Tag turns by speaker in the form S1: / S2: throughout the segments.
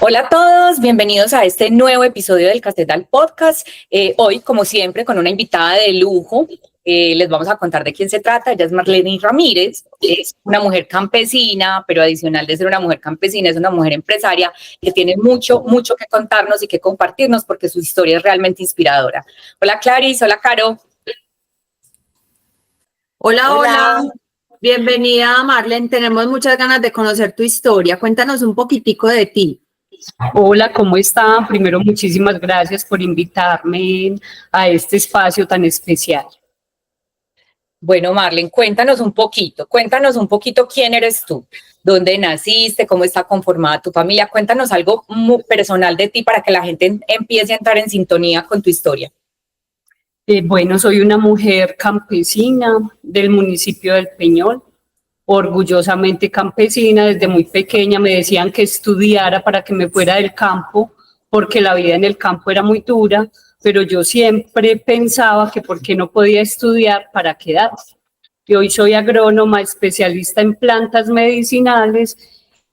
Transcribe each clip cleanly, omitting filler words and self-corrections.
S1: Hola a todos, bienvenidos a este nuevo episodio del Castetal Podcast. Hoy, como siempre, con una invitada de lujo. Les vamos a contar de quién se trata. Ella es Marlene Ramírez, es una mujer campesina, pero adicional de ser una mujer campesina, es una mujer empresaria que tiene mucho que contarnos y que compartirnos porque su historia es realmente inspiradora. Hola Clarice, hola Caro.
S2: Hola. Bienvenida, Marlene. Tenemos muchas ganas de conocer tu historia. Cuéntanos un poquitico de ti.
S3: Hola, ¿cómo están? Primero, muchísimas gracias por invitarme a este espacio tan especial.
S1: Bueno, Marlene, cuéntanos un poquito quién eres tú, dónde naciste, cómo está conformada tu familia. Cuéntanos algo muy personal de ti para que la gente empiece a entrar en sintonía con tu historia.
S3: Bueno, soy una mujer campesina del municipio del Peñol, orgullosamente campesina. Desde muy pequeña me decían que estudiara para que me fuera del campo, porque la vida en el campo era muy dura, pero yo siempre pensaba que por qué no podía estudiar para quedarse. Y hoy soy agrónoma, especialista en plantas medicinales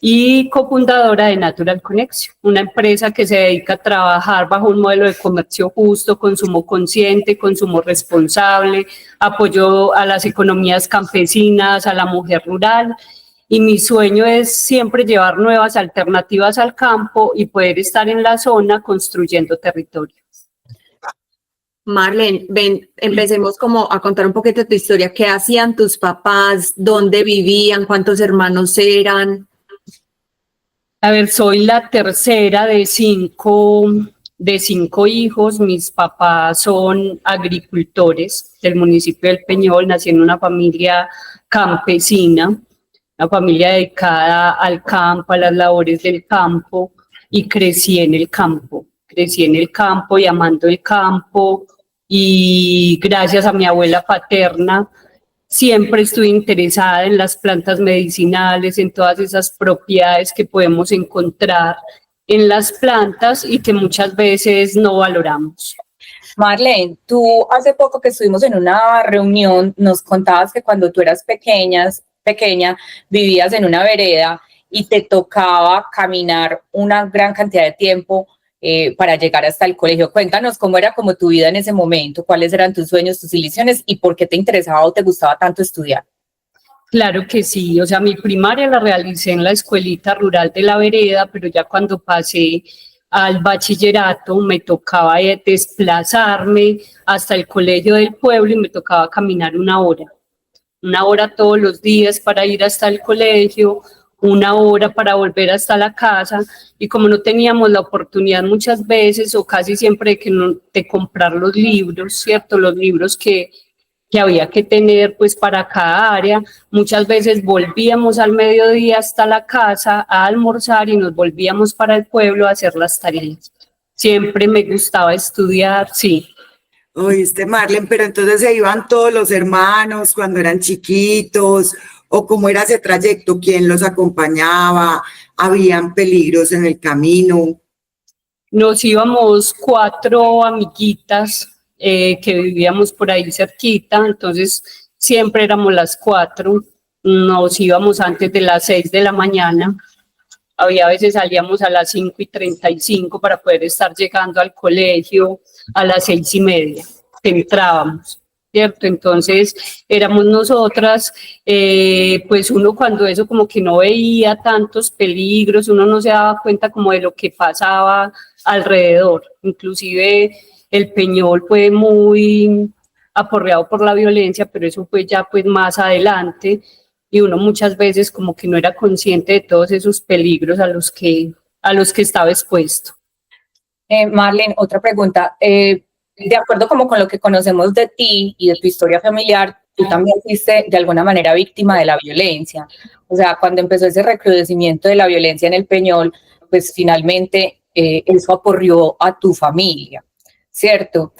S3: y cofundadora de Natural Connection, una empresa que se dedica a trabajar bajo un modelo de comercio justo, consumo consciente, consumo responsable, apoyo a las economías campesinas, a la mujer rural. Y mi sueño es siempre llevar nuevas alternativas al campo y poder estar en la zona construyendo territorio.
S2: Marlene, ven, empecemos como a contar un poquito de tu historia. ¿Qué hacían tus papás? ¿Dónde vivían? ¿Cuántos hermanos eran?
S3: A ver, soy la tercera de cinco hijos. Mis papás son agricultores del municipio del Peñol. Nací en una familia campesina, una familia dedicada al campo, a las labores del campo, y crecí en el campo y amando el campo, y gracias a mi abuela paterna siempre estuve interesada en las plantas medicinales, en todas esas propiedades que podemos encontrar en las plantas y que muchas veces no valoramos.
S1: Marlene, tú hace poco que estuvimos en una reunión, nos contabas que cuando tú eras pequeña, vivías en una vereda y te tocaba caminar una gran cantidad de tiempo para llegar hasta el colegio. Cuéntanos cómo era como tu vida en ese momento, cuáles eran tus sueños, tus ilusiones y por qué te interesaba o te gustaba tanto estudiar.
S3: Claro que sí, o sea, mi primaria la realicé en la escuelita rural de la vereda, pero ya cuando pasé al bachillerato me tocaba desplazarme hasta el colegio del pueblo y me tocaba caminar una hora todos los días para ir hasta el colegio, una hora para volver hasta la casa, y como no teníamos la oportunidad muchas veces o casi siempre de comprar los libros, ¿cierto? Los libros que había que tener pues para cada área, muchas veces volvíamos al mediodía hasta la casa a almorzar y nos volvíamos para el pueblo a hacer las tareas. Siempre me gustaba estudiar, sí.
S4: Oíste, Marlene, pero entonces se iban todos los hermanos cuando eran chiquitos, o cómo era ese trayecto, quién los acompañaba, habían peligros en el camino.
S3: Nos íbamos 4 amiguitas que vivíamos por ahí cerquita, entonces siempre éramos las 4, nos íbamos antes de las 6 de la mañana, había veces salíamos a las 5:35 para poder estar llegando al colegio a las 6:30, que entrábamos, ¿cierto? Entonces éramos nosotras, pues uno cuando eso como que no veía tantos peligros, uno no se daba cuenta como de lo que pasaba alrededor. Inclusive el Peñol fue muy aporreado por la violencia, pero eso fue ya pues más adelante, y uno muchas veces como que no era consciente de todos esos peligros a los que estaba expuesto.
S1: Marlene, otra pregunta. De acuerdo como con lo que conocemos de ti y de tu historia familiar, tú también fuiste de alguna manera víctima de la violencia. O sea, cuando empezó ese recrudecimiento de la violencia en el Peñol, pues finalmente eso aporrió a tu familia, ¿cierto?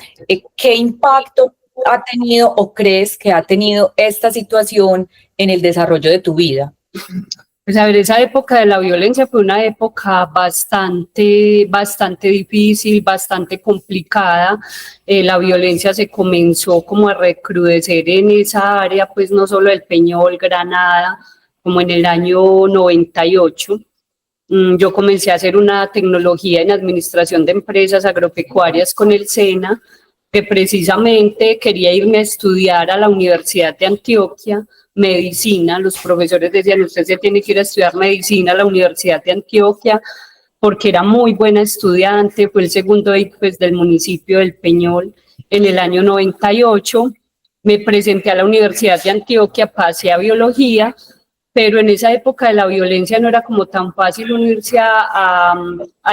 S1: ¿Qué impacto ha tenido o crees que ha tenido esta situación en el desarrollo de tu vida?
S3: Pues a ver, esa época de la violencia fue una época bastante difícil, bastante complicada. La violencia se comenzó como a recrudecer en esa área, pues no solo el Peñol, Granada, como en el año 98. Yo comencé a hacer una tecnología en administración de empresas agropecuarias con el SENA, que precisamente quería irme a estudiar a la Universidad de Antioquia, medicina. Los profesores decían, usted se tiene que ir a estudiar medicina a la Universidad de Antioquia, porque era muy buena estudiante, fue el segundo pues, del municipio del Peñol. En el año 98 me presenté a la Universidad de Antioquia, pasé a biología, pero en esa época de la violencia no era como tan fácil unirse a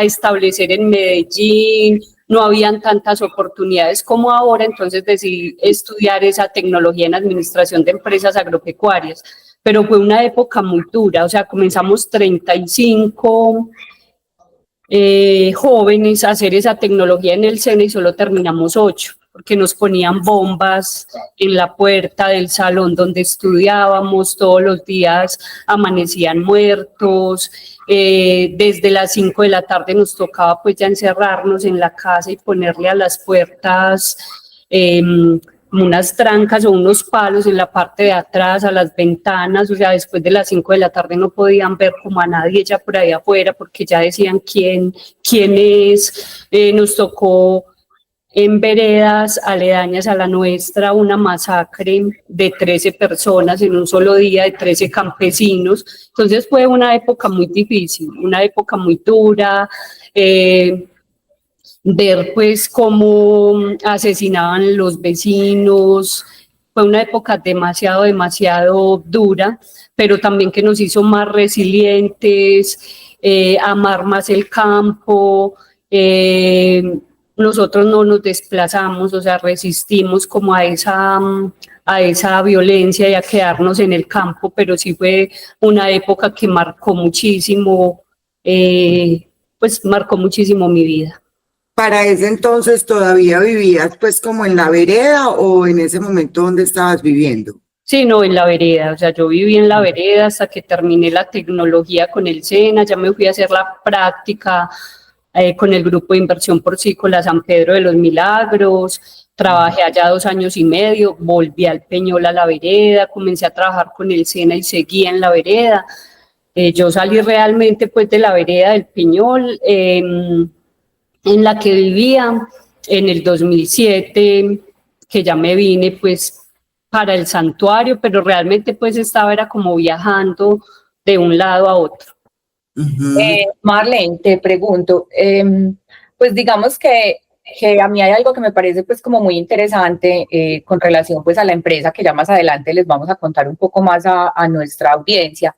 S3: establecer en Medellín, no habían tantas oportunidades como ahora, entonces decidí estudiar esa tecnología en administración de empresas agropecuarias, pero fue una época muy dura, o sea, comenzamos 35 jóvenes a hacer esa tecnología en el SENA y solo terminamos 8, porque nos ponían bombas en la puerta del salón donde estudiábamos, todos los días amanecían muertos, desde las 5 de la tarde nos tocaba pues ya encerrarnos en la casa y ponerle a las puertas unas trancas o unos palos en la parte de atrás, a las ventanas, o sea, después de las 5 de la tarde no podían ver como a nadie ya por ahí afuera, porque ya decían quién es. Nos tocó en veredas aledañas a la nuestra una masacre de 13 personas en un solo día, de 13 campesinos. Entonces fue una época muy difícil, una época muy dura, ver pues cómo asesinaban los vecinos. Fue una época demasiado dura, pero también que nos hizo más resilientes, amar más el campo. Nosotros no nos desplazamos, o sea, resistimos como a esa violencia y a quedarnos en el campo, pero sí fue una época que marcó muchísimo, pues marcó muchísimo mi vida.
S4: Para ese entonces, ¿todavía vivías pues como en la vereda o en ese momento donde estabas viviendo?
S3: Sí, no, en la vereda, o sea, yo viví en la vereda hasta que terminé la tecnología con el SENA, ya me fui a hacer la práctica con el grupo de inversión porcícola San Pedro de los Milagros, trabajé allá 2 años y medio, volví al Peñol a la vereda, comencé a trabajar con el SENA y seguía en la vereda. Yo salí realmente pues de la vereda del Peñol, en la que vivía en el 2007, que ya me vine pues para el santuario, pero realmente pues era como viajando de un lado a otro.
S1: Marlene, te pregunto, pues digamos que a mí hay algo que me parece pues como muy interesante con relación pues a la empresa, que ya más adelante les vamos a contar un poco más a nuestra audiencia.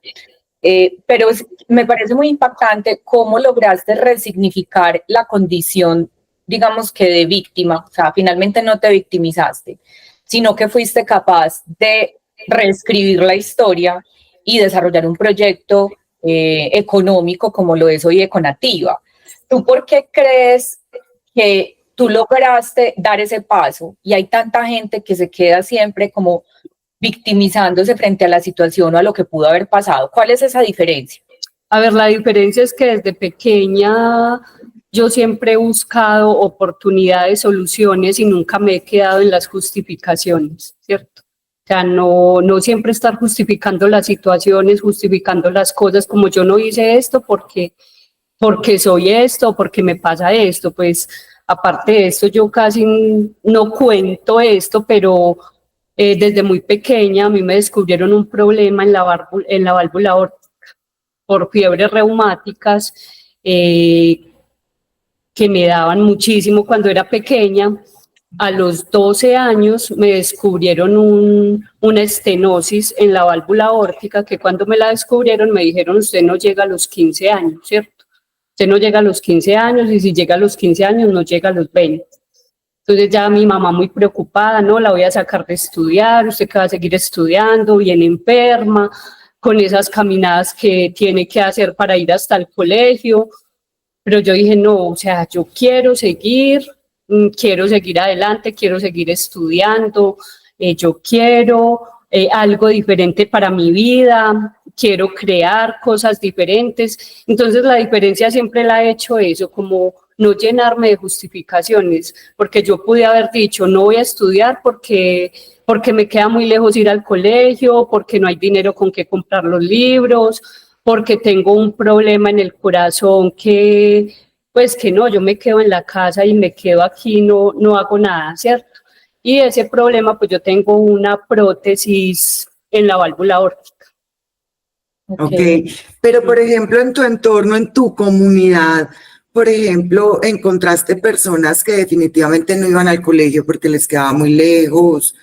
S1: Pero me parece muy impactante cómo lograste resignificar la condición, digamos que de víctima, o sea, finalmente no te victimizaste, sino que fuiste capaz de reescribir la historia y desarrollar un proyecto económico como lo es hoy Econativa. ¿Tú por qué crees que tú lograste dar ese paso y hay tanta gente que se queda siempre como victimizándose frente a la situación o a lo que pudo haber pasado? ¿Cuál es esa diferencia?
S3: A ver, la diferencia es que desde pequeña yo siempre he buscado oportunidades, soluciones y nunca me he quedado en las justificaciones, ¿cierto? O sea, no siempre estar justificando las situaciones, justificando las cosas como yo no hice esto porque soy esto, porque me pasa esto. Pues aparte de esto yo casi no cuento esto, pero desde muy pequeña a mí me descubrieron un problema en la válvula aórtica por fiebres reumáticas que me daban muchísimo cuando era pequeña. A los 12 años me descubrieron una estenosis en la válvula aórtica, que cuando me la descubrieron me dijeron, usted no llega a los 15 años, ¿cierto? Usted no llega a los 15 años y si llega a los 15 años no llega a los 20. Entonces ya mi mamá muy preocupada, no, la voy a sacar de estudiar, usted que va a seguir estudiando, viene enferma, con esas caminadas que tiene que hacer para ir hasta el colegio. Pero yo dije, no, o sea, yo quiero seguir adelante, quiero seguir estudiando, yo quiero algo diferente para mi vida, quiero crear cosas diferentes. Entonces la diferencia siempre la he hecho eso, como no llenarme de justificaciones, porque yo pude haber dicho, no voy a estudiar porque me queda muy lejos ir al colegio, porque no hay dinero con qué comprar los libros, porque tengo un problema en el corazón que, pues que no, yo me quedo en la casa y me quedo aquí, no hago nada, ¿cierto? Y ese problema, pues yo tengo una prótesis en la válvula aórtica.
S4: Ok, pero por ejemplo, en tu entorno, en tu comunidad, por ejemplo, encontraste personas que definitivamente no iban al colegio porque les quedaba muy lejos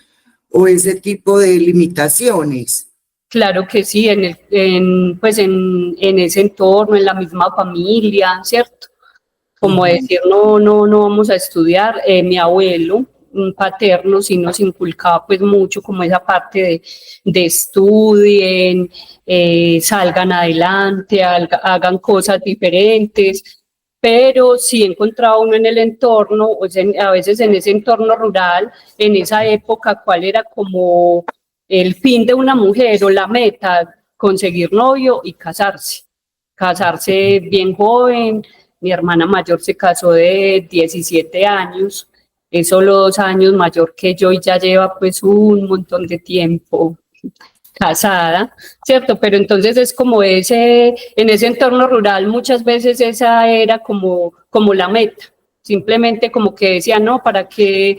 S4: o ese tipo de limitaciones.
S3: Claro que sí, pues en ese entorno, en la misma familia, ¿cierto? Como decir, no vamos a estudiar. Mi abuelo paterno sí nos inculcaba pues mucho como esa parte de estudien, salgan adelante, hagan cosas diferentes, pero sí encontraba uno en el entorno, o sea, a veces en ese entorno rural, en esa época, cuál era como el fin de una mujer o la meta, conseguir novio y casarse bien joven. Mi hermana mayor se casó de 17 años, es solo 2 años mayor que yo y ya lleva pues un montón de tiempo casada, ¿cierto? Pero entonces es como en ese entorno rural muchas veces esa era como la meta, simplemente como que decía, no, ¿para qué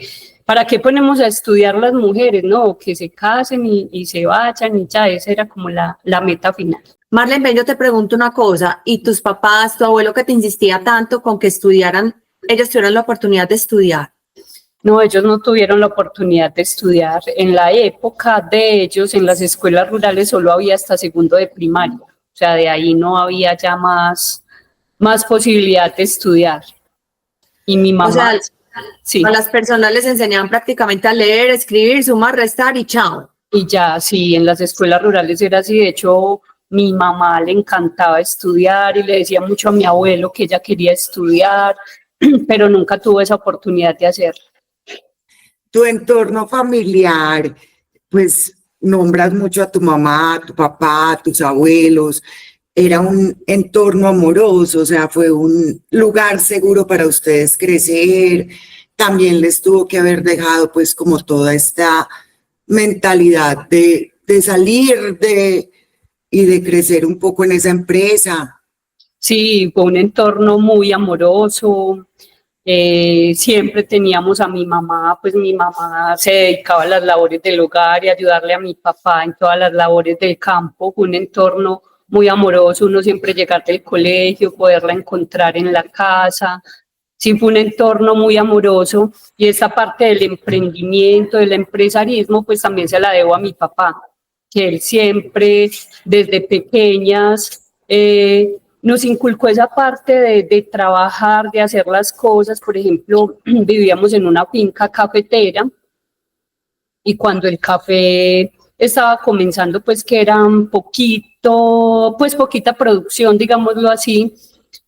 S3: ponemos a estudiar las mujeres? No, que se casen y se vayan y ya, esa era como la meta final.
S2: Marlene, ven, yo te pregunto una cosa, ¿y tus papás, tu abuelo que te insistía tanto con que estudiaran, ellos tuvieron la oportunidad de estudiar?
S3: No, ellos no tuvieron la oportunidad de estudiar. En la época de ellos, en las escuelas rurales solo había hasta segundo de primaria. O sea, de ahí no había ya más posibilidad de estudiar. Y mi mamá,
S2: O sea,
S3: sí.
S2: a las personas les enseñaban prácticamente a leer, escribir, sumar, restar y chao.
S3: Y ya, sí, en las escuelas rurales era así. De hecho, mi mamá le encantaba estudiar y le decía mucho a mi abuelo que ella quería estudiar, pero nunca tuvo esa oportunidad de hacerlo.
S4: Tu entorno familiar, pues nombras mucho a tu mamá, a tu papá, a tus abuelos. Era un entorno amoroso, o sea, fue un lugar seguro para ustedes crecer. También les tuvo que haber dejado pues como toda esta mentalidad de salir y de crecer un poco en esa empresa.
S3: Sí, fue un entorno muy amoroso. Siempre teníamos a mi mamá, pues mi mamá se dedicaba a las labores del hogar y ayudarle a mi papá en todas las labores del campo. Fue un entorno muy amoroso, uno siempre llegar del colegio, poderla encontrar en la casa. Sí, fue un entorno muy amoroso y esa parte del emprendimiento, del empresarismo, pues también se la debo a mi papá, que él siempre, desde pequeñas, nos inculcó esa parte de trabajar, de hacer las cosas. Por ejemplo, vivíamos en una finca cafetera y cuando el café estaba comenzando, pues que era un poquito, pues poquita producción, digámoslo así,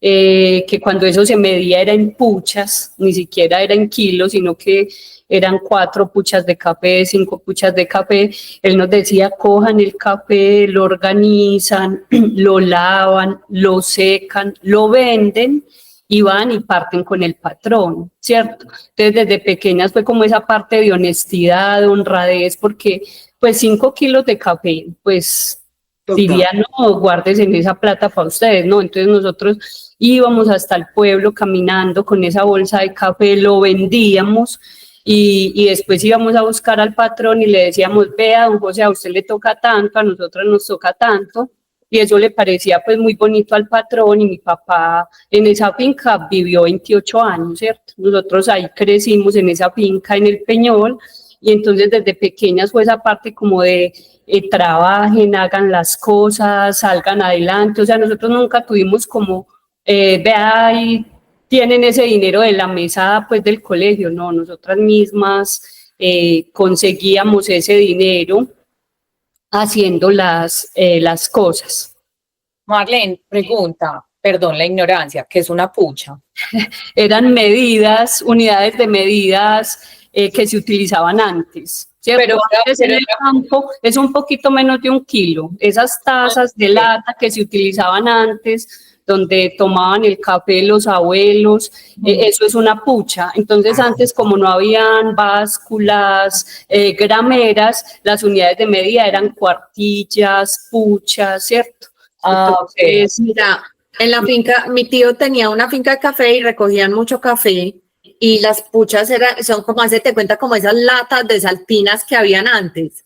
S3: que cuando eso se medía era en puchas, ni siquiera era en kilos, sino que eran 4 puchas de café, 5 puchas de café. Él nos decía, cojan el café, lo organizan, lo lavan, lo secan, lo venden y van y parten con el patrón, ¿cierto? Entonces desde pequeñas fue como esa parte de honestidad, de honradez, porque pues 5 kilos de café, pues diría, no, guardes en esa plata para ustedes, ¿no? Entonces nosotros íbamos hasta el pueblo caminando con esa bolsa de café, lo vendíamos y después íbamos a buscar al patrón y le decíamos, vea, don José, a usted le toca tanto, a nosotros nos toca tanto, y eso le parecía pues muy bonito al patrón. Y mi papá en esa finca vivió 28 años, ¿cierto? Nosotros ahí crecimos en esa finca en el Peñol y entonces desde pequeñas fue esa parte como de trabajen, hagan las cosas, salgan adelante. O sea, nosotros nunca tuvimos como, vea, ahí tienen ese dinero de la mesa pues del colegio, no, nosotras mismas conseguíamos ese dinero haciendo las cosas.
S1: Marlene, pregunta, perdón la ignorancia, ¿qué es una pucha?
S3: Eran medidas, unidades de medidas que se utilizaban antes. ¿Cierto? Pero antes en el campo es un poquito menos de 1 kilo. Esas tazas de lata que se utilizaban antes, donde tomaban el café los abuelos, eso es una pucha. Entonces antes, como no habían básculas, grameras, las unidades de medida eran cuartillas, puchas, ¿cierto?
S1: Ah, ok.
S3: Entonces,
S2: Mira, en la finca, mi tío tenía una finca de café y recogían mucho café y las puchas son como, hace te cuenta, como esas latas de saltinas que habían antes.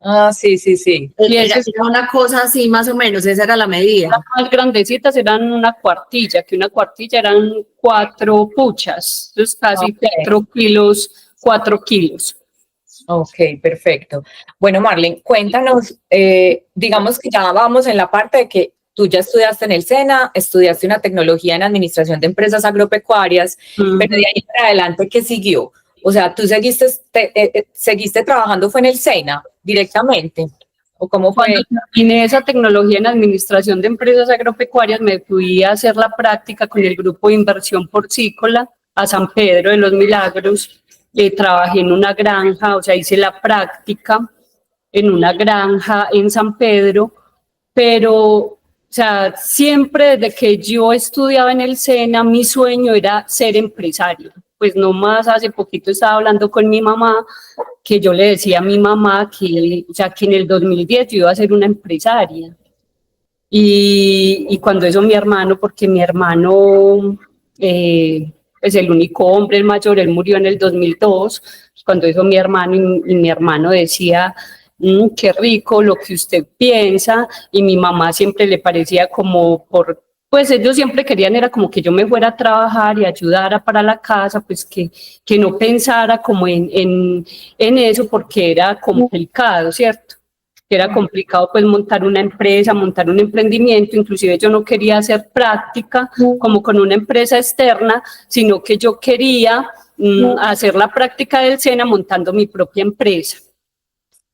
S1: Ah, sí, sí, sí.
S3: Y esas
S2: Era una cosa así, más o menos, esa era la medida.
S3: más grandecitas eran una cuartilla, que una cuartilla eran 4 puchas, entonces casi
S1: Ok.
S3: 4 kilos, 4 kilos.
S1: Ok, perfecto. Bueno, Marlene, cuéntanos, digamos que ya vamos en la parte de que tú ya estudiaste en el SENA, estudiaste una tecnología en administración de empresas agropecuarias, pero de ahí para adelante, ¿qué siguió? O sea, ¿tú seguiste trabajando fue en el SENA directamente? ¿O cómo fue?
S3: Cuando terminé esa tecnología en administración de empresas agropecuarias, me fui a hacer la práctica con el grupo de inversión porcícola a San Pedro de los Milagros. Trabajé en una granja, o sea, hice la práctica en una granja en San Pedro, pero, o sea, siempre desde que yo estudiaba en el SENA, mi sueño era ser empresario. Pues no más, hace poquito estaba hablando con mi mamá, que yo le decía a mi mamá que, o sea, que en el 2010 yo iba a ser una empresaria. Y cuando eso mi hermano, porque mi hermano, pues el único hombre, el mayor, él murió en el 2002, cuando eso mi hermano y mi hermano decía, qué rico lo que usted piensa, y mi mamá siempre le parecía como pues ellos siempre querían era como que yo me fuera a trabajar y ayudara para la casa, pues que no pensara como en eso porque era complicado, ¿cierto? Que era complicado pues montar una empresa, montar un emprendimiento, inclusive yo no quería hacer práctica como con una empresa externa, sino que yo quería hacer la práctica del SENA montando mi propia empresa.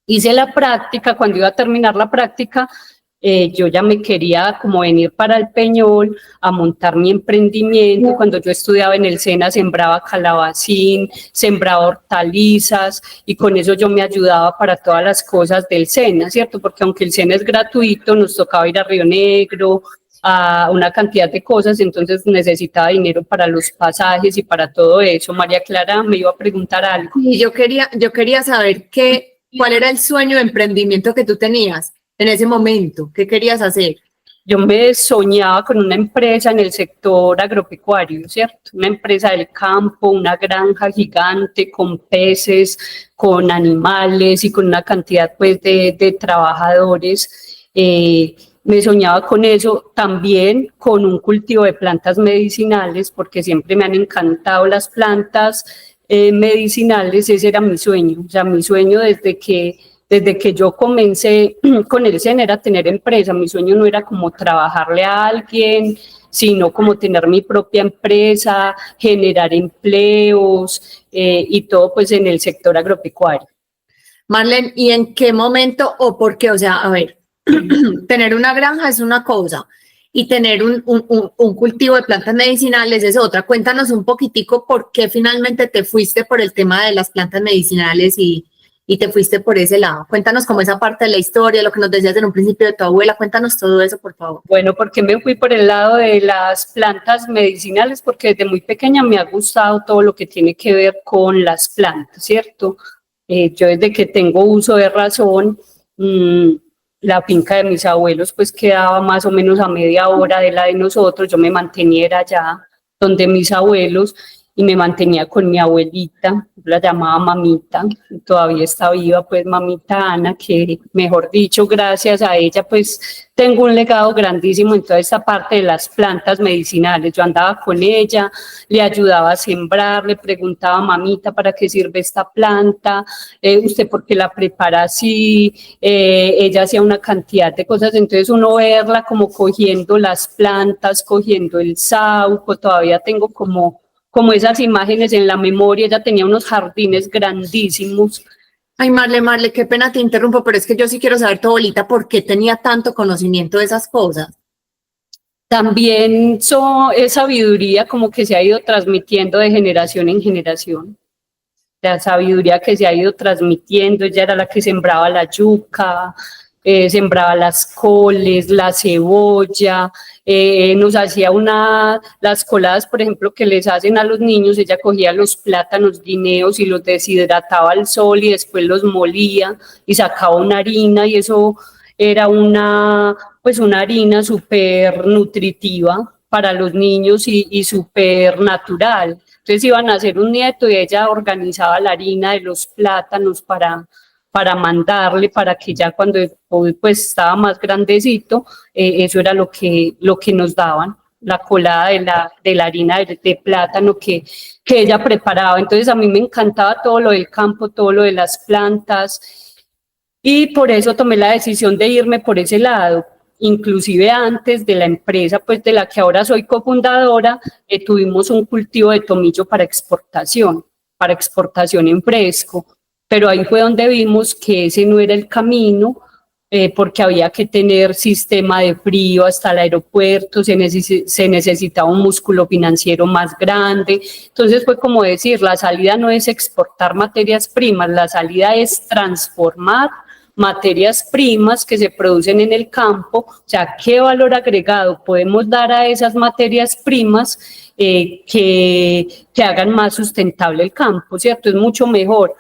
S3: Hice la práctica, cuando iba a terminar la práctica, yo ya me quería como venir para el Peñol a montar mi emprendimiento. Cuando yo estudiaba en el SENA sembraba calabacín, sembraba hortalizas y con eso yo me ayudaba para todas las cosas del SENA, ¿cierto? Porque aunque el SENA es gratuito, nos tocaba ir a Río Negro, a una cantidad de cosas, entonces necesitaba dinero para los pasajes y para todo eso. María Clara me iba a preguntar algo.
S2: Y yo quería saber cuál era el sueño de emprendimiento que tú tenías en ese momento. ¿Qué querías hacer?
S3: Yo me soñaba con una empresa en el sector agropecuario, ¿cierto? Una empresa del campo, una granja gigante con peces, con animales y con una cantidad pues de trabajadores. Me soñaba con eso, también con un cultivo de plantas medicinales, porque siempre me han encantado las plantas medicinales. Ese era mi sueño, o sea, mi sueño desde que yo comencé con el SENA era tener empresa. Mi sueño no era como trabajarle a alguien, sino como tener mi propia empresa, generar empleos y todo pues en el sector agropecuario.
S2: Marlene, ¿y en qué momento o por qué? O sea, a ver, tener una granja es una cosa y tener un cultivo de plantas medicinales es otra. Cuéntanos un poquitico por qué finalmente te fuiste por el tema de las plantas medicinales y te fuiste por ese lado. Cuéntanos como esa parte de la historia, lo que nos decías en un principio de tu abuela. Cuéntanos todo eso, por favor.
S3: Bueno, porque me fui por el lado de las plantas medicinales, porque desde muy pequeña me ha gustado todo lo que tiene que ver con las plantas, ¿cierto? Yo desde que tengo uso de razón, la finca de mis abuelos pues quedaba más o menos a media hora de la de nosotros. Yo me mantenía allá donde mis abuelos y me mantenía con mi abuelita, la llamaba mamita, todavía está viva pues mamita Ana, que mejor dicho, gracias a ella pues tengo un legado grandísimo en toda esta parte de las plantas medicinales. Yo andaba con ella, le ayudaba a sembrar, le preguntaba, mamita, ¿para qué sirve esta planta? ¿Usted por qué la prepara así? Ella hacía una cantidad de cosas, entonces uno verla como cogiendo las plantas, cogiendo el sauco, todavía tengo como esas imágenes en la memoria. Ella tenía unos jardines grandísimos.
S2: Ay, Marle, qué pena te interrumpo, pero es que yo sí quiero saber, tu abuelita, por qué tenía tanto conocimiento de esas cosas.
S3: También es sabiduría como que se ha ido transmitiendo de generación en generación. La sabiduría que se ha ido transmitiendo. Ella era la que sembraba la yuca, sembraba las coles, la cebolla, nos hacía las coladas, por ejemplo, que les hacen a los niños. Ella cogía los plátanos guineos y los deshidrataba al sol y después los molía y sacaba una harina, y eso era pues una harina súper nutritiva para los niños y súper natural. Entonces iban a hacer un nieto y ella organizaba la harina de los plátanos para mandarle, para que ya cuando pues estaba más grandecito, eso era lo que nos daban, la colada de la harina de plátano que ella preparaba. Entonces a mí me encantaba todo lo del campo, todo lo de las plantas, y por eso tomé la decisión de irme por ese lado. Inclusive antes de la empresa, pues de la que ahora soy cofundadora, tuvimos un cultivo de tomillo para exportación en fresco, pero ahí fue donde vimos que ese no era el camino, porque había que tener sistema de frío hasta el aeropuerto, se necesitaba un músculo financiero más grande. Entonces fue como decir, la salida no es exportar materias primas, la salida es transformar materias primas que se producen en el campo. O sea, ¿qué valor agregado podemos dar a esas materias primas que hagan más sustentable el campo, ¿cierto? Es mucho mejor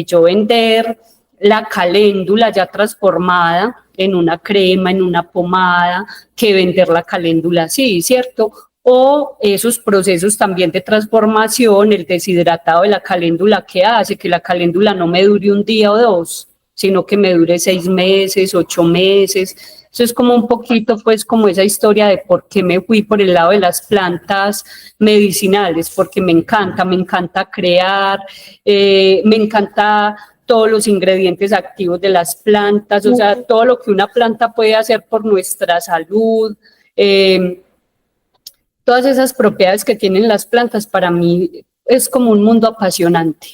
S3: yo vender la caléndula ya transformada en una crema, en una pomada, que vender la caléndula así, ¿cierto? O esos procesos también de transformación, el deshidratado de la caléndula, que hace que la caléndula no me dure un día o dos, sino que me dure 6 meses, 8 meses. Eso es como un poquito, pues, como esa historia de por qué me fui por el lado de las plantas medicinales, porque me encanta crear, me encanta todos los ingredientes activos de las plantas, o sea, todo lo que una planta puede hacer por nuestra salud, todas esas propiedades que tienen las plantas, para mí es como un mundo apasionante.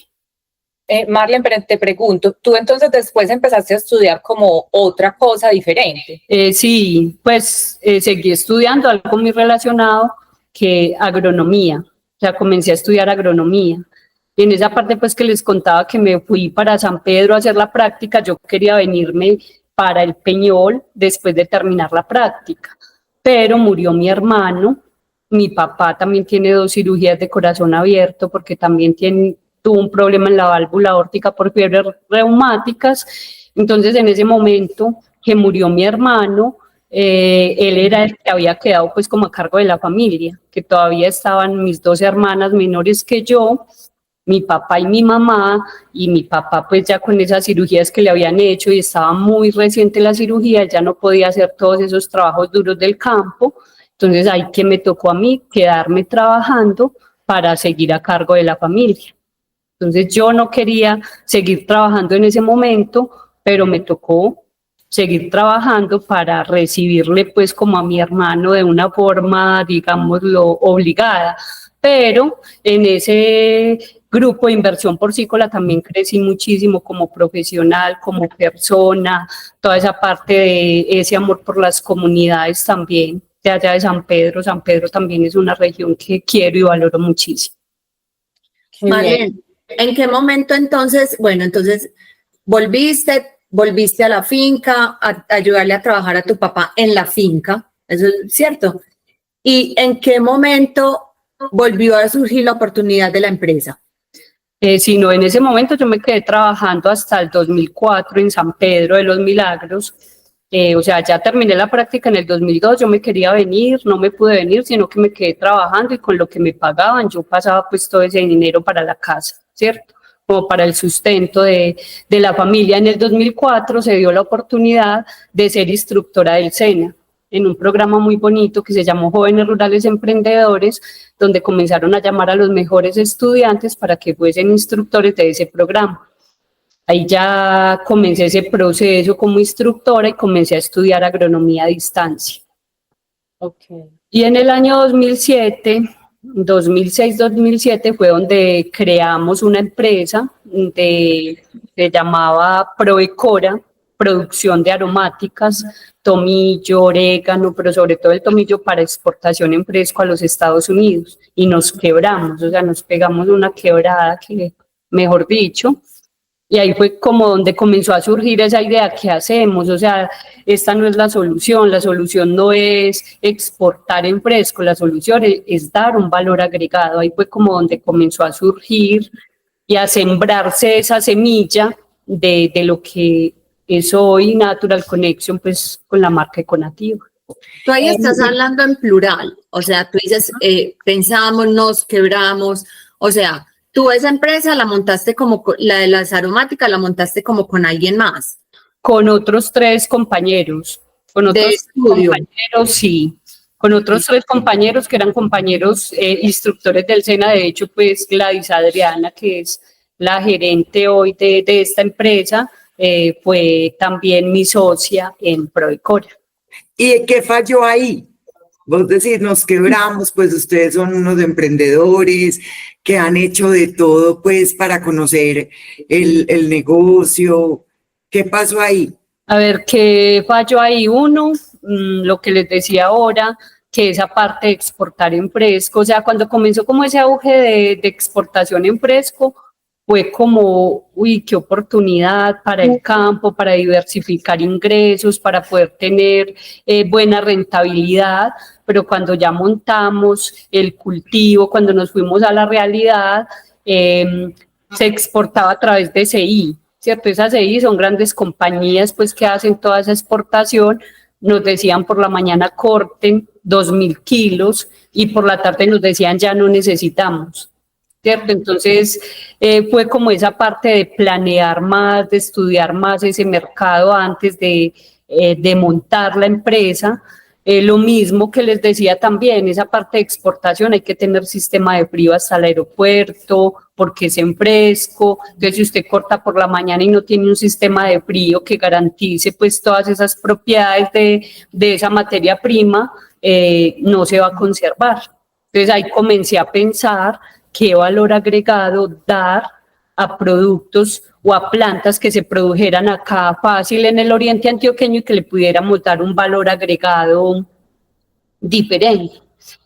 S1: Marlene, pero te pregunto, ¿tú entonces después empezaste a estudiar como otra cosa diferente?
S3: Sí, pues seguí estudiando algo muy relacionado que agronomía, o sea, comencé a estudiar agronomía. Y en esa parte pues que les contaba que me fui para San Pedro a hacer la práctica, yo quería venirme para el Peñol después de terminar la práctica, pero murió mi hermano. Mi papá también tiene 2 cirugías de corazón abierto porque también tuvo un problema en la válvula aórtica por fiebres reumáticas. Entonces, en ese momento que murió mi hermano, él era el que había quedado pues como a cargo de la familia, que todavía estaban mis 2 hermanas menores que yo, mi papá y mi mamá, y mi papá pues ya con esas cirugías que le habían hecho y estaba muy reciente la cirugía, ya no podía hacer todos esos trabajos duros del campo. Entonces ahí que me tocó a mí quedarme trabajando para seguir a cargo de la familia. Entonces yo no quería seguir trabajando en ese momento, pero me tocó seguir trabajando para recibirle pues como a mi hermano de una forma, digámoslo, obligada. Pero en ese grupo de Inversión Porcícola también crecí muchísimo como profesional, como persona, toda esa parte de ese amor por las comunidades también, de allá de San Pedro. San Pedro también es una región que quiero y valoro muchísimo.
S2: Marlene, ¿en qué momento entonces, bueno, entonces volviste a la finca a ayudarle a trabajar a tu papá en la finca, eso es cierto? ¿Y en qué momento volvió a surgir la oportunidad de la empresa?
S3: Sí, no, en ese momento yo me quedé trabajando hasta el 2004 en San Pedro de los Milagros. O sea, ya terminé la práctica en el 2002, yo me quería venir, no me pude venir, sino que me quedé trabajando y con lo que me pagaban yo pasaba pues todo ese dinero para la casa, ¿cierto? Como para el sustento de la familia. En el 2004 se dio la oportunidad de ser instructora del SENA, en un programa muy bonito que se llamó Jóvenes Rurales Emprendedores, donde comenzaron a llamar a los mejores estudiantes para que fuesen instructores de ese programa. Ahí ya comencé ese proceso como instructora y comencé a estudiar agronomía a distancia.
S1: Okay.
S3: Y en el año 2006-2007 fue donde creamos una empresa se llamaba Proecora, producción de aromáticas, tomillo, orégano, pero sobre todo el tomillo para exportación en fresco a los Estados Unidos. Y nos quebramos, o sea, nos pegamos una quebrada que, mejor dicho. Y ahí fue como donde comenzó a surgir esa idea, ¿qué hacemos? O sea, esta no es la solución no es exportar en fresco, la solución es dar un valor agregado. Ahí fue como donde comenzó a surgir y a sembrarse esa semilla de lo que es hoy Natural Connection, pues con la marca Econativa.
S2: Tú ahí estás hablando en plural, o sea, tú dices, pensamos, nos quebramos, o sea, tú esa empresa la montaste la de las aromáticas, la montaste como con alguien más.
S3: Con otros 3 compañeros, con otros
S2: estudio.
S3: compañeros, sí, con otros 3 compañeros que eran compañeros instructores del SENA. De hecho, pues Gladys Adriana, que es la gerente hoy de esta empresa, fue también mi socia en Prodecora.
S4: ¿Y qué falló ahí? Vos decís, nos quebramos, pues ustedes son unos emprendedores que han hecho de todo, pues, para conocer el negocio. ¿Qué pasó ahí?
S3: A ver, ¿qué falló ahí? Uno, lo que les decía ahora, que esa parte de exportar en fresco, o sea, cuando comenzó como ese auge de exportación en fresco, fue como, uy, qué oportunidad para el campo, para diversificar ingresos, para poder tener buena rentabilidad, pero cuando ya montamos el cultivo, cuando nos fuimos a la realidad, se exportaba a través de CI, ¿cierto? Esas CI son grandes compañías pues que hacen toda esa exportación. Nos decían por la mañana corten 2.000 kilos y por la tarde nos decían ya no necesitamos, ¿cierto? Entonces fue como esa parte de planear más, de estudiar más ese mercado antes de montar la empresa. Lo mismo que les decía también, esa parte de exportación, hay que tener sistema de frío hasta el aeropuerto, porque es en fresco. Entonces, si usted corta por la mañana y no tiene un sistema de frío que garantice pues todas esas propiedades de esa materia prima, no se va a conservar. Entonces, ahí comencé a pensar qué valor agregado dar a productos o a plantas que se produjeran acá fácil en el oriente antioqueño y que le pudiéramos dar un valor agregado diferente.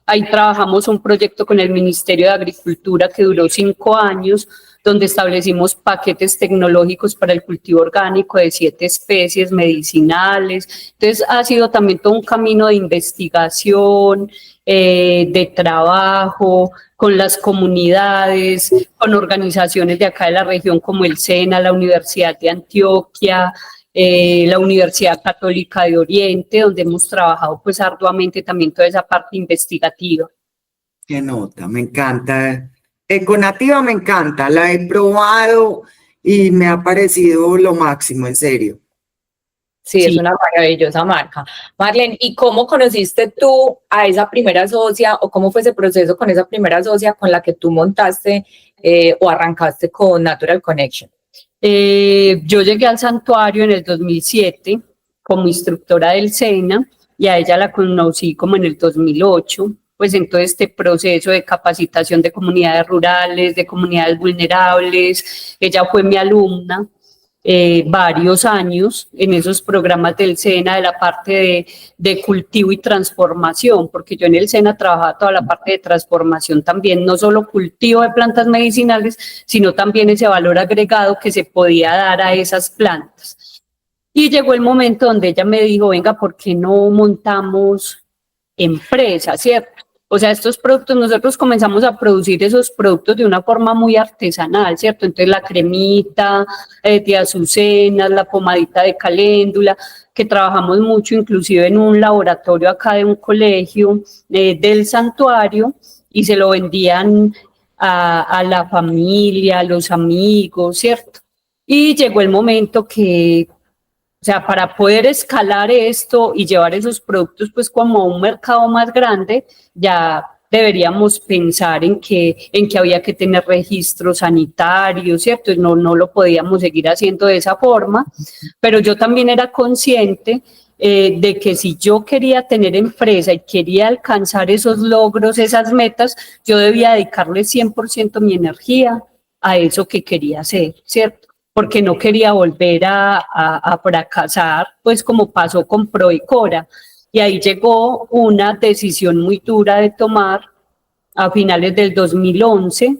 S3: Ahí trabajamos un proyecto con el Ministerio de Agricultura que duró 5 años, donde establecimos paquetes tecnológicos para el cultivo orgánico de 7 especies medicinales. Entonces ha sido también todo un camino de investigación, de trabajo, con las comunidades, con organizaciones de acá de la región como el SENA, la Universidad de Antioquia, la Universidad Católica de Oriente, donde hemos trabajado pues arduamente también toda esa parte investigativa.
S4: Qué nota, me encanta. Econativa me encanta, la he probado y me ha parecido lo máximo, en serio.
S1: Sí, es una maravillosa marca. Marlene, ¿y cómo conociste tú a esa primera socia o cómo fue ese proceso con esa primera socia con la que tú montaste o arrancaste con Natural Connection?
S3: Yo llegué al santuario en el 2007 como instructora del SENA y a ella la conocí como en el 2008, pues en todo este proceso de capacitación de comunidades rurales, de comunidades vulnerables. Ella fue mi alumna varios años en esos programas del SENA de la parte de cultivo y transformación, porque yo en el SENA trabajaba toda la parte de transformación también, no solo cultivo de plantas medicinales, sino también ese valor agregado que se podía dar a esas plantas. Y llegó el momento donde ella me dijo, venga, ¿por qué no montamos empresa, cierto? O sea, estos productos, nosotros comenzamos a producir esos productos de una forma muy artesanal, ¿cierto? Entonces la cremita de azucenas, la pomadita de caléndula, que trabajamos mucho inclusive en un laboratorio acá de un colegio del santuario y se lo vendían a la familia, a los amigos, ¿cierto? Y llegó el momento que, o sea, para poder escalar esto y llevar esos productos pues como a un mercado más grande, ya deberíamos pensar en que había que tener registros sanitarios, ¿cierto? No lo podíamos seguir haciendo de esa forma, pero yo también era consciente de que si yo quería tener empresa y quería alcanzar esos logros, esas metas, yo debía dedicarle 100% mi energía a eso que quería hacer, ¿cierto? Porque no quería volver a fracasar, pues como pasó con Prodecora. Y ahí llegó una decisión muy dura de tomar a finales del 2011,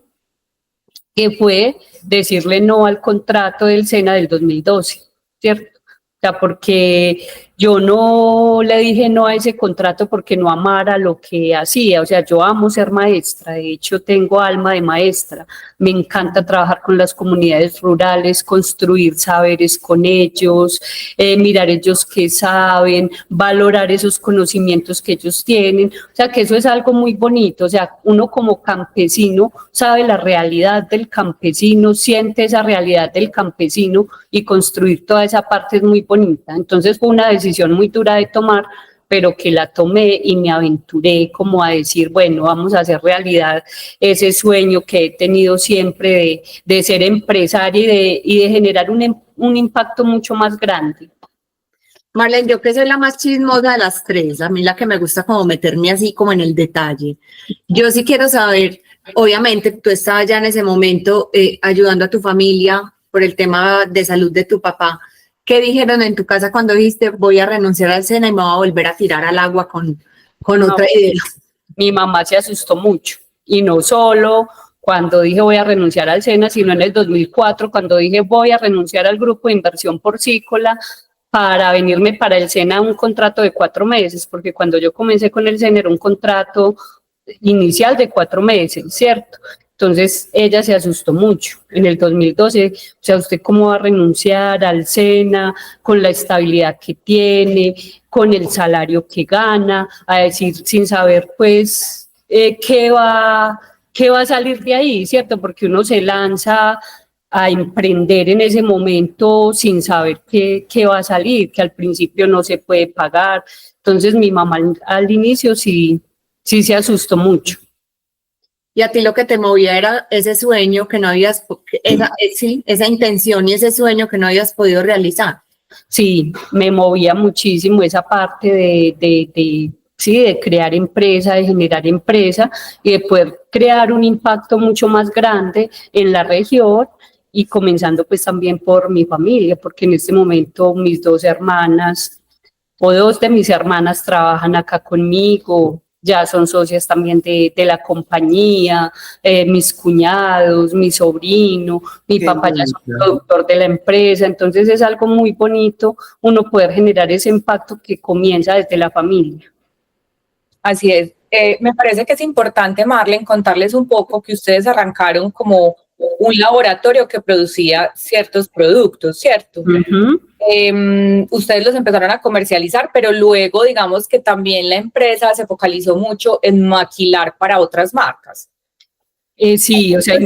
S3: que fue decirle no al contrato del SENA del 2012, ¿cierto? O sea, porque Yo no le dije no a ese contrato porque no amara lo que hacía, o sea, yo amo ser maestra, de hecho tengo alma de maestra, me encanta trabajar con las comunidades rurales, construir saberes con ellos, mirar ellos qué saben, valorar esos conocimientos que ellos tienen, o sea, que eso es algo muy bonito, o sea, uno como campesino sabe la realidad del campesino, siente esa realidad del campesino y construir toda esa parte es muy bonita, entonces fue una decisión muy dura de tomar, pero que la tomé y me aventuré como a decir, bueno, vamos a hacer realidad ese sueño que he tenido siempre de ser empresaria y de generar un impacto mucho más grande.
S2: Marlene, yo que soy la más chismosa de las tres, a mí la que me gusta como meterme así como en el detalle. Yo sí quiero saber, obviamente tú estabas ya en ese momento ayudando a tu familia por el tema de salud de tu papá. ¿Qué dijeron en tu casa cuando dijiste voy a renunciar al SENA y me voy a volver a tirar al agua con otra idea?
S3: Mi mamá se asustó mucho y no solo cuando dije voy a renunciar al SENA, sino en el 2004 cuando dije voy a renunciar al grupo de inversión porcícola para venirme para el SENA un contrato de 4 meses, porque cuando yo comencé con el SENA era un contrato inicial de 4 meses, ¿cierto? Entonces ella se asustó mucho. En el 2012, o sea, ¿usted cómo va a renunciar al SENA con la estabilidad que tiene, con el salario que gana, a decir sin saber pues qué va a salir de ahí, ¿cierto? Porque uno se lanza a emprender en ese momento sin saber qué va a salir, que al principio no se puede pagar. Entonces mi mamá al inicio sí se asustó mucho.
S2: Y a ti lo que te movía era ese sueño que no habías, esa intención y ese sueño que no habías podido realizar.
S3: Sí, me movía muchísimo esa parte de crear empresa, de generar empresa y de poder crear un impacto mucho más grande en la región y comenzando pues también por mi familia, porque en este momento mis 2 hermanas o 2 de mis hermanas trabajan acá conmigo, ya son socias también de la compañía, mis cuñados, mi sobrino, mi papá ya es un productor de la empresa, entonces es algo muy bonito uno poder generar ese impacto que comienza desde la familia.
S1: Así es. Me parece que es importante, Marlene, contarles un poco que ustedes arrancaron como un laboratorio que producía ciertos productos, ¿cierto? Ustedes los empezaron a comercializar, pero luego digamos que también la empresa se focalizó mucho en maquilar para otras marcas.
S3: Sí, o sea,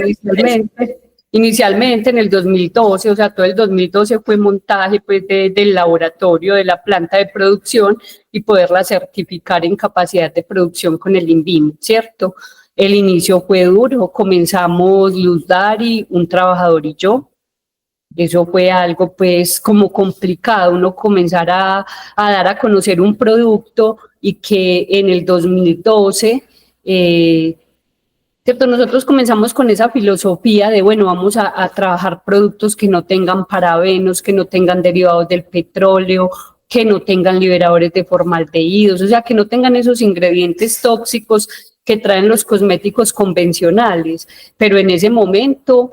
S3: inicialmente en el 2012, o sea, todo el 2012 fue montaje pues del laboratorio, de la planta de producción y poderla certificar en capacidad de producción con el INVIMA, ¿cierto? El inicio fue duro, comenzamos Luz Dari, un trabajador y yo. Eso fue algo pues como complicado, uno comenzar a dar a conocer un producto y que en el 2012, ¿cierto? Nosotros comenzamos con esa filosofía de, bueno, vamos a trabajar productos que no tengan parabenos, que no tengan derivados del petróleo, que no tengan liberadores de formaldehídos, o sea, que no tengan esos ingredientes tóxicos que traen los cosméticos convencionales, pero en ese momento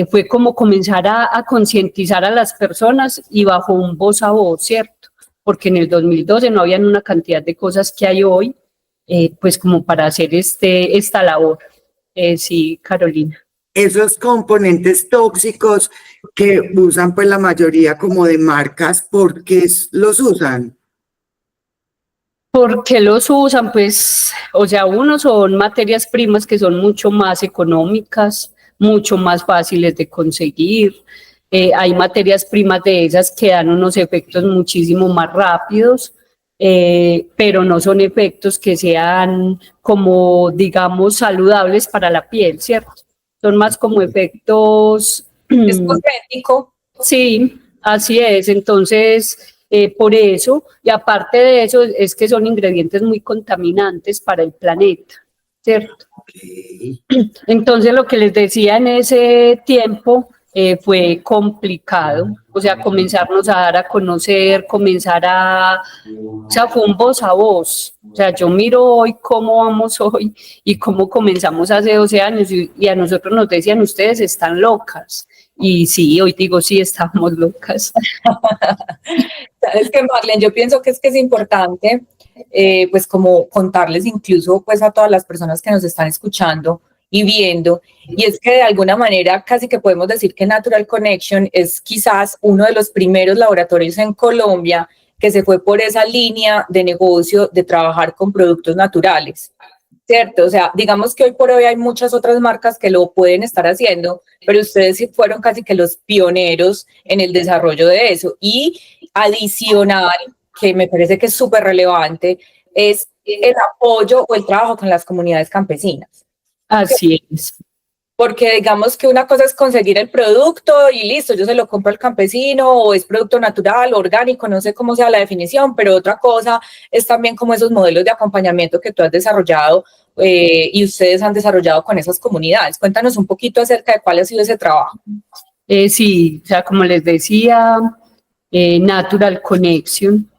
S3: fue como comenzar a concientizar a las personas y bajo un voz a voz, ¿cierto? Porque en el 2012 no habían una cantidad de cosas que hay hoy, pues como para hacer esta labor. Sí, Carolina.
S4: Esos componentes tóxicos que usan pues la mayoría como de marcas, ¿por qué los usan?
S3: ¿Por qué los usan? Pues, o sea, unos son materias primas que son mucho más económicas, mucho más fáciles de conseguir. Hay materias primas de esas que dan unos efectos muchísimo más rápidos, pero no son efectos que sean como, digamos, saludables para la piel, ¿cierto? Son más como efectos...
S1: Es cosmético.
S3: Sí, así es. Entonces... por eso, y aparte de eso, es que son ingredientes muy contaminantes para el planeta, ¿cierto?
S4: Okay.
S3: Entonces, lo que les decía en ese tiempo fue complicado, o sea, comenzarnos a dar a conocer, o sea, fue un voz a voz. O sea, yo miro hoy cómo vamos hoy y cómo comenzamos hace 12 años y a nosotros nos decían, ustedes están locas. y sí, hoy digo, sí, estamos locas.
S1: Es que Marlene, yo pienso que es importante, pues como contarles incluso pues a todas las personas que nos están escuchando y viendo, y es que de alguna manera casi que podemos decir que Natural Connection es quizás uno de los primeros laboratorios en Colombia que se fue por esa línea de negocio de trabajar con productos naturales, ¿cierto? O sea, digamos que hoy por hoy hay muchas otras marcas que lo pueden estar haciendo, pero ustedes sí fueron casi que los pioneros en el desarrollo de eso. Y adicional, que me parece que es súper relevante, es el apoyo o el trabajo con las comunidades campesinas.
S3: Así es.
S1: Porque digamos que una cosa es conseguir el producto y listo, yo se lo compro al campesino o es producto natural, orgánico, no sé cómo sea la definición, pero otra cosa es también como esos modelos de acompañamiento que tú has desarrollado y ustedes han desarrollado con esas comunidades. Cuéntanos un poquito acerca de cuál ha sido ese trabajo.
S3: Sí, o sea, como les decía, Natural Connection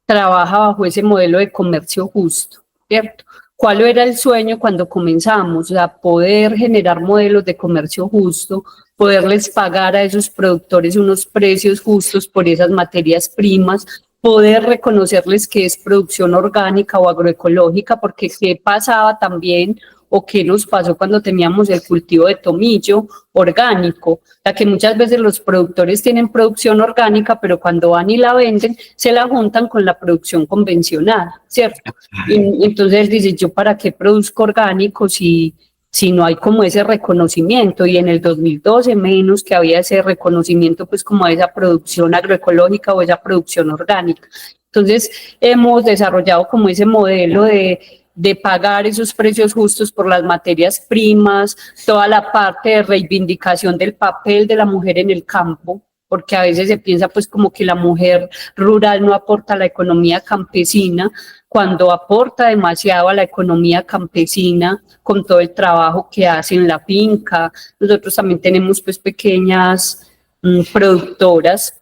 S3: trabaja bajo ese modelo de comercio justo, ¿cierto? ¿Cuál era el sueño cuando comenzamos? O sea, poder generar modelos de comercio justo, poderles pagar a esos productores unos precios justos por esas materias primas, poder reconocerles que es producción orgánica o agroecológica, porque qué pasaba también o qué nos pasó cuando teníamos el cultivo de tomillo orgánico, la que muchas veces los productores tienen producción orgánica, pero cuando van y la venden, se la juntan con la producción convencional, ¿cierto? Y entonces dice, ¿yo para qué produzco orgánico si no hay como ese reconocimiento? Y en el 2012 menos que había ese reconocimiento pues como de esa producción agroecológica o esa producción orgánica. Entonces hemos desarrollado como ese modelo de pagar esos precios justos por las materias primas, toda la parte de reivindicación del papel de la mujer en el campo, porque a veces se piensa pues como que la mujer rural no aporta a la economía campesina, cuando aporta demasiado a la economía campesina con todo el trabajo que hace en la finca. Nosotros también tenemos pues pequeñas productoras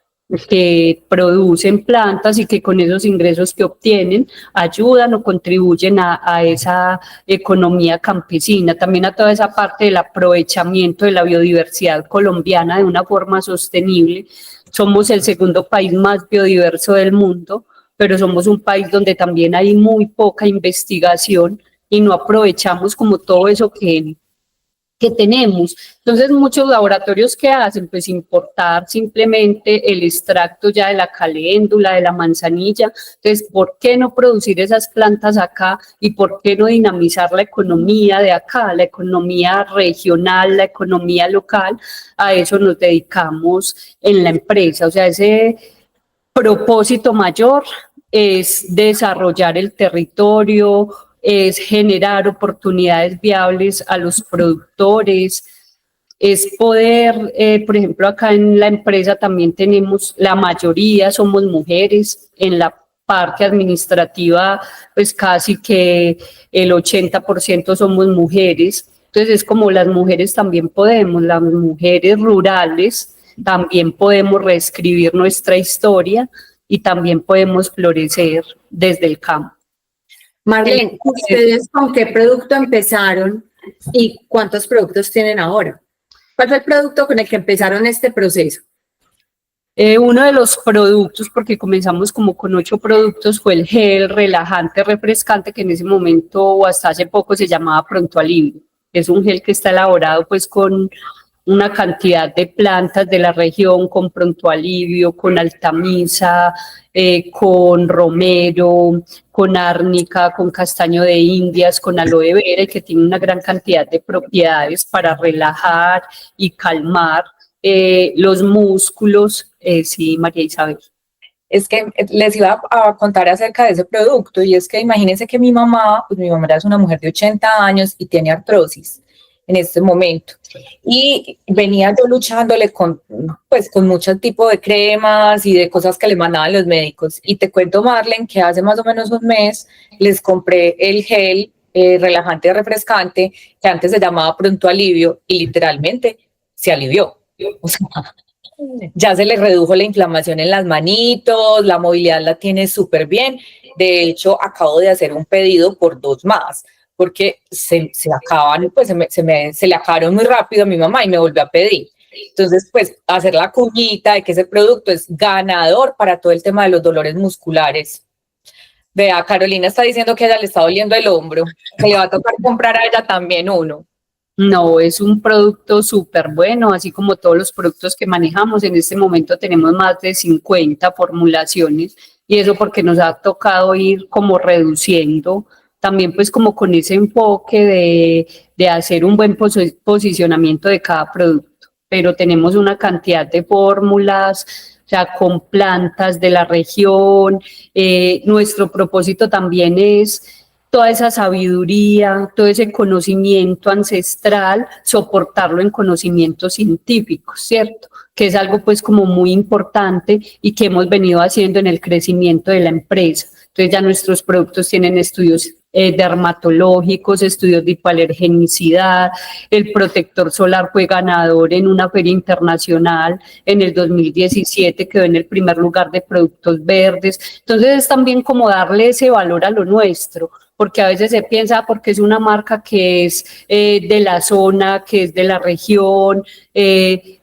S3: que producen plantas y que con esos ingresos que obtienen ayudan o contribuyen a esa economía campesina, también a toda esa parte del aprovechamiento de la biodiversidad colombiana de una forma sostenible. Somos el segundo país más biodiverso del mundo, pero somos un país donde también hay muy poca investigación y no aprovechamos como todo eso que tenemos. Entonces, muchos laboratorios que hacen, pues importar simplemente el extracto ya de la caléndula, de la manzanilla. Entonces, ¿por qué no producir esas plantas acá y por qué no dinamizar la economía de acá, la economía regional, la economía local? A eso nos dedicamos en la empresa. O sea, ese propósito mayor es desarrollar el territorio, es generar oportunidades viables a los productores, es poder, por ejemplo, acá en la empresa también tenemos, la mayoría somos mujeres, en la parte administrativa, pues casi que el 80% somos mujeres, entonces es como las mujeres también podemos, las mujeres rurales también podemos reescribir nuestra historia y también podemos florecer desde el campo.
S2: Marlene, ¿ustedes con qué producto empezaron y cuántos productos tienen ahora? ¿Cuál fue el producto con el que empezaron este proceso?
S3: Uno de los productos, porque comenzamos como con 8 productos, fue el gel relajante refrescante, que en ese momento o hasta hace poco se llamaba Pronto Alivio. Es un gel que está elaborado pues con una cantidad de plantas de la región, con Pronto Alivio, con Altamisa, con romero, con árnica, con castaño de indias, con aloe vera, y que tiene una gran cantidad de propiedades para relajar y calmar los músculos. Sí, María Isabel.
S1: Es que les iba a contar acerca de ese producto y es que imagínense que mi mamá es una mujer de 80 años y tiene artrosis en este momento. Y venía yo luchándole con muchos tipos de cremas y de cosas que le mandaban los médicos. Y te cuento, Marlene, que hace más o menos un mes les compré el gel relajante refrescante que antes se llamaba Pronto Alivio y literalmente se alivió. O sea, ya se le redujo la inflamación en las manitos, la movilidad la tiene súper bien. De hecho, acabo de hacer un pedido por 2 más, porque se acaban, pues se le acabaron muy rápido a mi mamá y me volvió a pedir. Entonces, pues hacer la cuñita de que ese producto es ganador para todo el tema de los dolores musculares. Vea, Carolina está diciendo que a ella le está doliendo el hombro, que le va a tocar comprar a ella también uno.
S3: No, es un producto súper bueno, así como todos los productos que manejamos. En este momento tenemos más de 50 formulaciones y eso porque nos ha tocado ir como reduciendo, también pues como con ese enfoque de hacer un buen posicionamiento de cada producto. Pero tenemos una cantidad de fórmulas, o sea, con plantas de la región. Nuestro propósito también es toda esa sabiduría, todo ese conocimiento ancestral, soportarlo en conocimientos científicos, ¿cierto? Que es algo pues como muy importante y que hemos venido haciendo en el crecimiento de la empresa. Entonces ya nuestros productos tienen estudios dermatológicos, estudios de hipoalergenicidad, el protector solar fue ganador en una feria internacional en el 2017, quedó en el primer lugar de productos verdes. Entonces es también como darle ese valor a lo nuestro, porque a veces se piensa porque es una marca que es de la zona, que es de la región,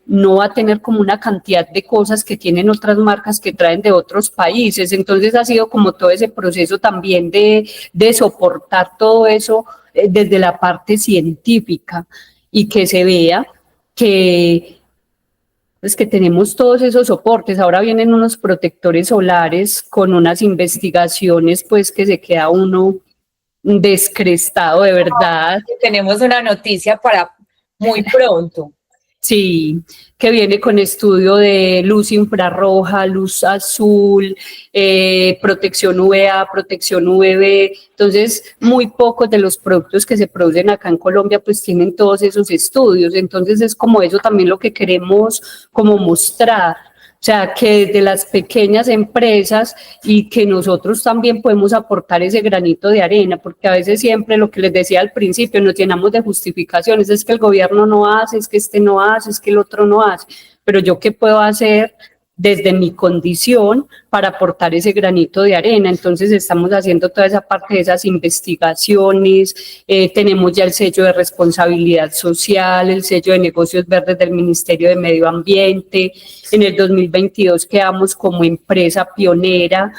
S3: no va a tener como una cantidad de cosas que tienen otras marcas que traen de otros países. Entonces ha sido como todo ese proceso también de soportar todo eso desde la parte científica y que se vea que, pues, que tenemos todos esos soportes. Ahora vienen unos protectores solares con unas investigaciones pues que se queda uno descrestado de verdad.
S1: Tenemos una noticia para muy pronto.
S3: Sí, que viene con estudio de luz infrarroja, luz azul, protección UVA, protección UVB. Entonces, muy pocos de los productos que se producen acá en Colombia pues tienen todos esos estudios. Entonces, es como eso también lo que queremos como mostrar. O sea, que desde las pequeñas empresas y que nosotros también podemos aportar ese granito de arena, porque a veces siempre lo que les decía al principio, nos llenamos de justificaciones, es que el gobierno no hace, es que este no hace, es que el otro no hace, pero yo qué puedo hacer desde mi condición para aportar ese granito de arena. Entonces estamos haciendo toda esa parte de esas investigaciones, tenemos ya el sello de responsabilidad social, el sello de negocios verdes del Ministerio de Medio Ambiente. En el 2022 quedamos como empresa pionera,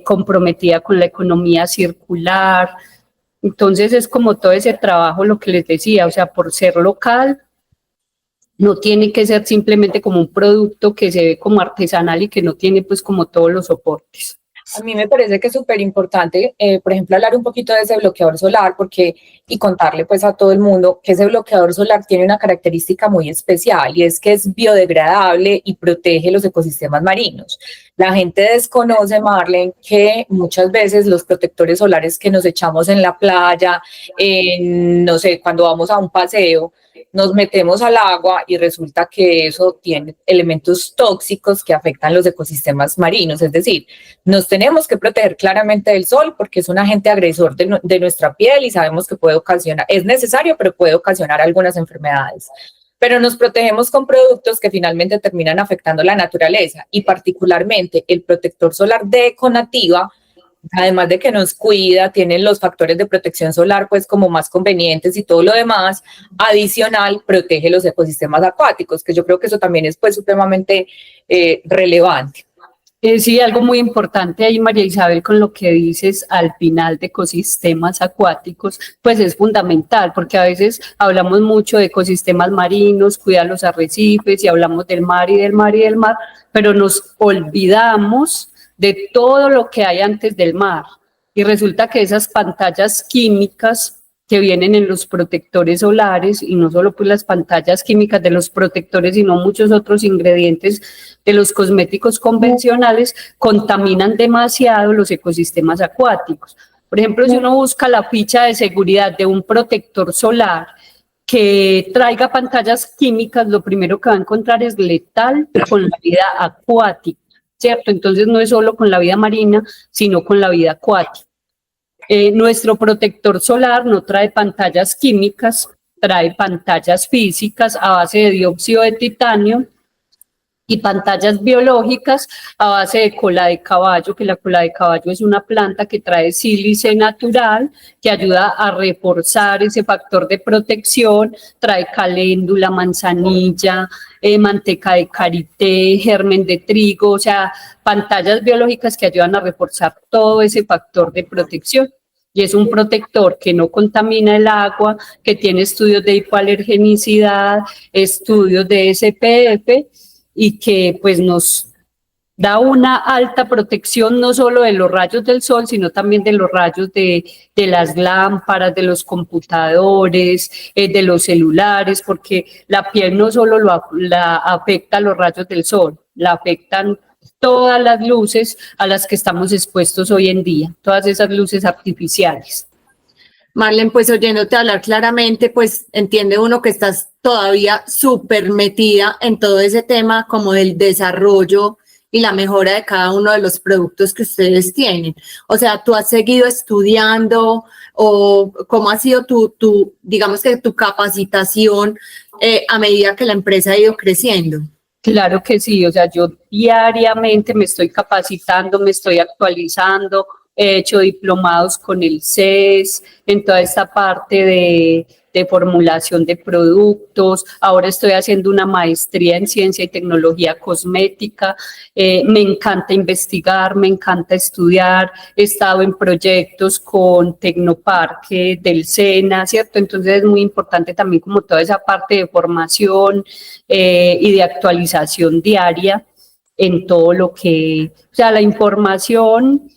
S3: comprometida con la economía circular. Entonces es como todo ese trabajo, lo que les decía, o sea, por ser local, no tiene que ser simplemente como un producto que se ve como artesanal y que no tiene pues como todos los soportes.
S1: A mí me parece que es súper importante, por ejemplo, hablar un poquito de ese bloqueador solar y contarle pues a todo el mundo que ese bloqueador solar tiene una característica muy especial y es que es biodegradable y protege los ecosistemas marinos. La gente desconoce, Marlene, que muchas veces los protectores solares que nos echamos en la playa, no sé, cuando vamos a un paseo, nos metemos al agua y resulta que eso tiene elementos tóxicos que afectan los ecosistemas marinos, es decir, nos tenemos que proteger claramente del sol porque es un agente agresor de nuestra piel y sabemos que puede ocasionar, es necesario, pero puede ocasionar algunas enfermedades. Pero nos protegemos con productos que finalmente terminan afectando la naturaleza y particularmente el protector solar de Econativa, además de que nos cuida, tienen los factores de protección solar pues como más convenientes y todo lo demás, adicional protege los ecosistemas acuáticos, que yo creo que eso también es pues supremamente relevante.
S3: Sí, algo muy importante ahí, María Isabel, con lo que dices al final de ecosistemas acuáticos, pues es fundamental, porque a veces hablamos mucho de ecosistemas marinos, cuidar los arrecifes y hablamos del mar y del mar y del mar, pero nos olvidamos de todo lo que hay antes del mar. Y resulta que esas pantallas químicas que vienen en los protectores solares, y no solo pues las pantallas químicas de los protectores, sino muchos otros ingredientes de los cosméticos convencionales, contaminan demasiado los ecosistemas acuáticos. Por ejemplo, si uno busca la ficha de seguridad de un protector solar que traiga pantallas químicas, lo primero que va a encontrar es letal con la vida acuática, ¿cierto? Entonces no es solo con la vida marina, sino con la vida acuática. Nuestro protector solar no trae pantallas químicas, trae pantallas físicas a base de dióxido de titanio y pantallas biológicas a base de cola de caballo, que la cola de caballo es una planta que trae sílice natural, que ayuda a reforzar ese factor de protección, trae caléndula, manzanilla, manteca de karité, germen de trigo, o sea, pantallas biológicas que ayudan a reforzar todo ese factor de protección. Y es un protector que no contamina el agua, que tiene estudios de hipoalergenicidad, estudios de SPF, y que pues nos da una alta protección no solo de los rayos del sol, sino también de los rayos de las lámparas, de los computadores, de los celulares, porque la piel no solo la afecta a los rayos del sol, la afectan todas las luces a las que estamos expuestos hoy en día, todas esas luces artificiales.
S2: Marlene, pues oyéndote hablar claramente, pues entiende uno que estás todavía súper metida en todo ese tema como del desarrollo y la mejora de cada uno de los productos que ustedes tienen. O sea, ¿tú has seguido estudiando o cómo ha sido digamos que tu capacitación a medida que la empresa ha ido creciendo?
S3: Claro que sí, o sea, yo diariamente me estoy capacitando, me estoy actualizando, he hecho diplomados con el CES en toda esta parte de formulación de productos, ahora estoy haciendo una maestría en ciencia y tecnología cosmética, me encanta investigar, me encanta estudiar, he estado en proyectos con Tecnoparque del SENA, ¿cierto? Entonces es muy importante también como toda esa parte de formación y de actualización diaria en todo lo que, o sea, la información.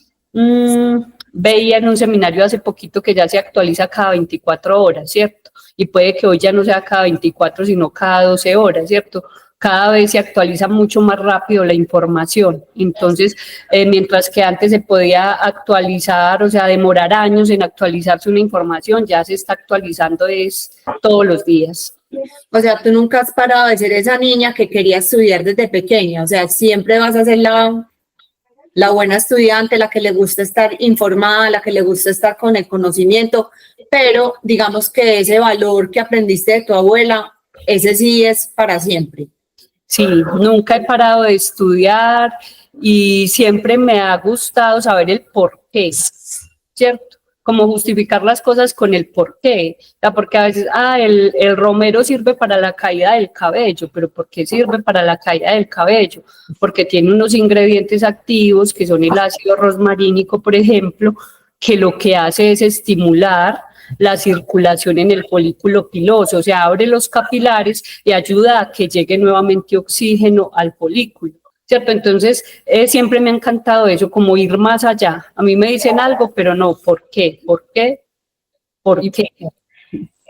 S3: Veía en un seminario hace poquito que ya se actualiza cada 24 horas, ¿cierto? Y puede que hoy ya no sea cada 24, sino cada 12 horas, ¿cierto? Cada vez se actualiza mucho más rápido la información. Entonces, mientras que antes se podía actualizar, o sea, demorar años en actualizarse una información, ya se está actualizando todos los días.
S2: O sea, tú nunca has parado de ser esa niña que quería estudiar desde pequeña, o sea, siempre vas a ser la buena estudiante, la que le gusta estar informada, la que le gusta estar con el conocimiento, pero digamos que ese valor que aprendiste de tu abuela, ese sí es para siempre.
S3: Sí, nunca he parado de estudiar y siempre me ha gustado saber el por qué, ¿cierto? Como justificar las cosas con el por qué. O sea, porque a veces, el romero sirve para la caída del cabello, pero ¿por qué sirve para la caída del cabello? Porque tiene unos ingredientes activos que son el ácido rosmarínico, por ejemplo, que lo que hace es estimular la circulación en el folículo piloso, o sea, abre los capilares y ayuda a que llegue nuevamente oxígeno al folículo, ¿cierto? Entonces, siempre me ha encantado eso, como ir más allá. A mí me dicen algo, pero no, ¿por qué? ¿Por qué? ¿Por qué?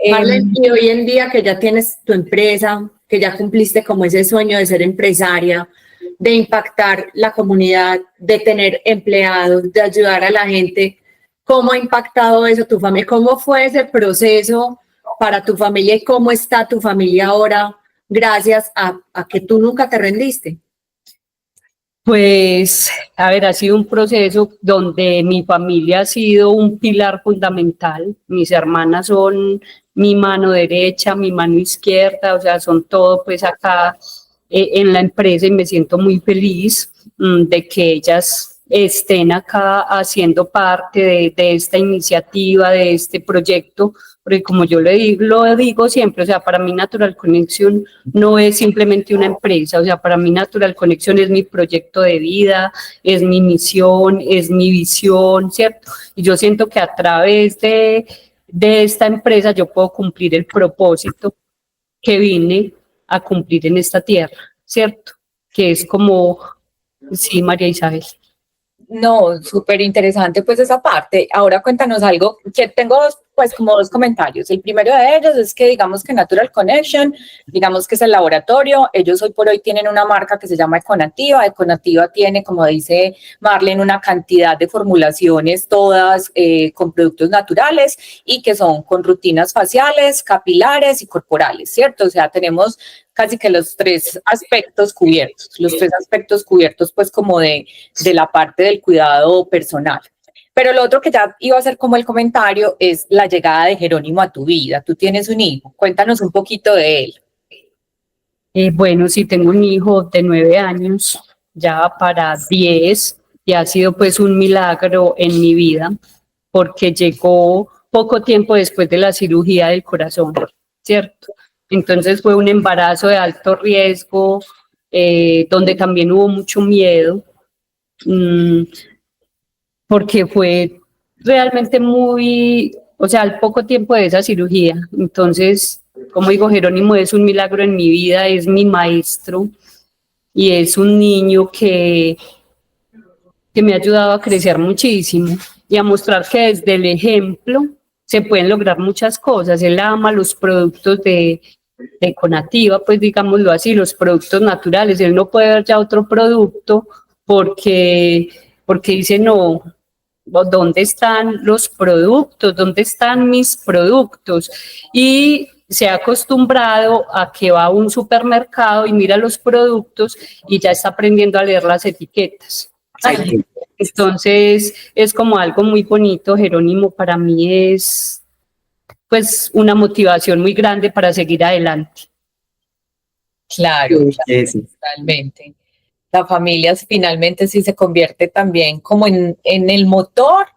S2: Marlene, y hoy en día que ya tienes tu empresa, que ya cumpliste como ese sueño de ser empresaria, de impactar la comunidad, de tener empleados, de ayudar a la gente, ¿cómo ha impactado eso tu familia? ¿Cómo fue ese proceso para tu familia y cómo está tu familia ahora gracias a que tú nunca te rendiste?
S3: Pues, a ver, ha sido un proceso donde mi familia ha sido un pilar fundamental. Mis hermanas son mi mano derecha, mi mano izquierda, o sea, son todo pues acá en la empresa y me siento muy feliz de que ellas estén acá haciendo parte de esta iniciativa, de este proyecto, porque como yo lo digo siempre, o sea, para mí Natural Connection no es simplemente una empresa, o sea, para mí Natural Connection es mi proyecto de vida, es mi misión, es mi visión, ¿cierto? Y yo siento que a través de esta empresa yo puedo cumplir el propósito que vine a cumplir en esta tierra, ¿cierto? Que es como, sí, María Isabel.
S1: No, súper interesante pues esa parte. Ahora cuéntanos algo, que tengo pues como dos comentarios. El primero de ellos es que digamos que Natural Connection, digamos que es el laboratorio, ellos hoy por hoy tienen una marca que se llama Econativa. Econativa tiene, como dice Marlene, una cantidad de formulaciones todas con productos naturales y que son con rutinas faciales, capilares y corporales, ¿cierto? O sea, tenemos casi que los tres aspectos cubiertos pues como de la parte del cuidado personal. Pero lo otro que ya iba a ser como el comentario es la llegada de Jerónimo a tu vida. Tú tienes un hijo, cuéntanos un poquito de él.
S3: Bueno, sí, tengo un hijo de 9 años, ya va para 10, y ha sido pues un milagro en mi vida, porque llegó poco tiempo después de la cirugía del corazón, ¿cierto? Entonces fue un embarazo de alto riesgo, donde también hubo mucho miedo, porque fue realmente muy, o sea, al poco tiempo de esa cirugía. Entonces, como digo, Jerónimo es un milagro en mi vida, es mi maestro y es un niño que me ha ayudado a crecer muchísimo y a mostrar que desde el ejemplo se pueden lograr muchas cosas. Él ama los productos de Conativa, pues digámoslo así, los productos naturales. Él no puede ver ya otro producto porque dice, no, ¿dónde están los productos? ¿Dónde están mis productos? Y se ha acostumbrado a que va a un supermercado y mira los productos y ya está aprendiendo a leer las etiquetas.
S4: Ay,
S3: Entonces es como algo muy bonito. Jerónimo para mí es pues una motivación muy grande para seguir adelante.
S1: Claro,
S4: qué sí.
S1: totalmente. La familia finalmente sí se convierte también como en el motor,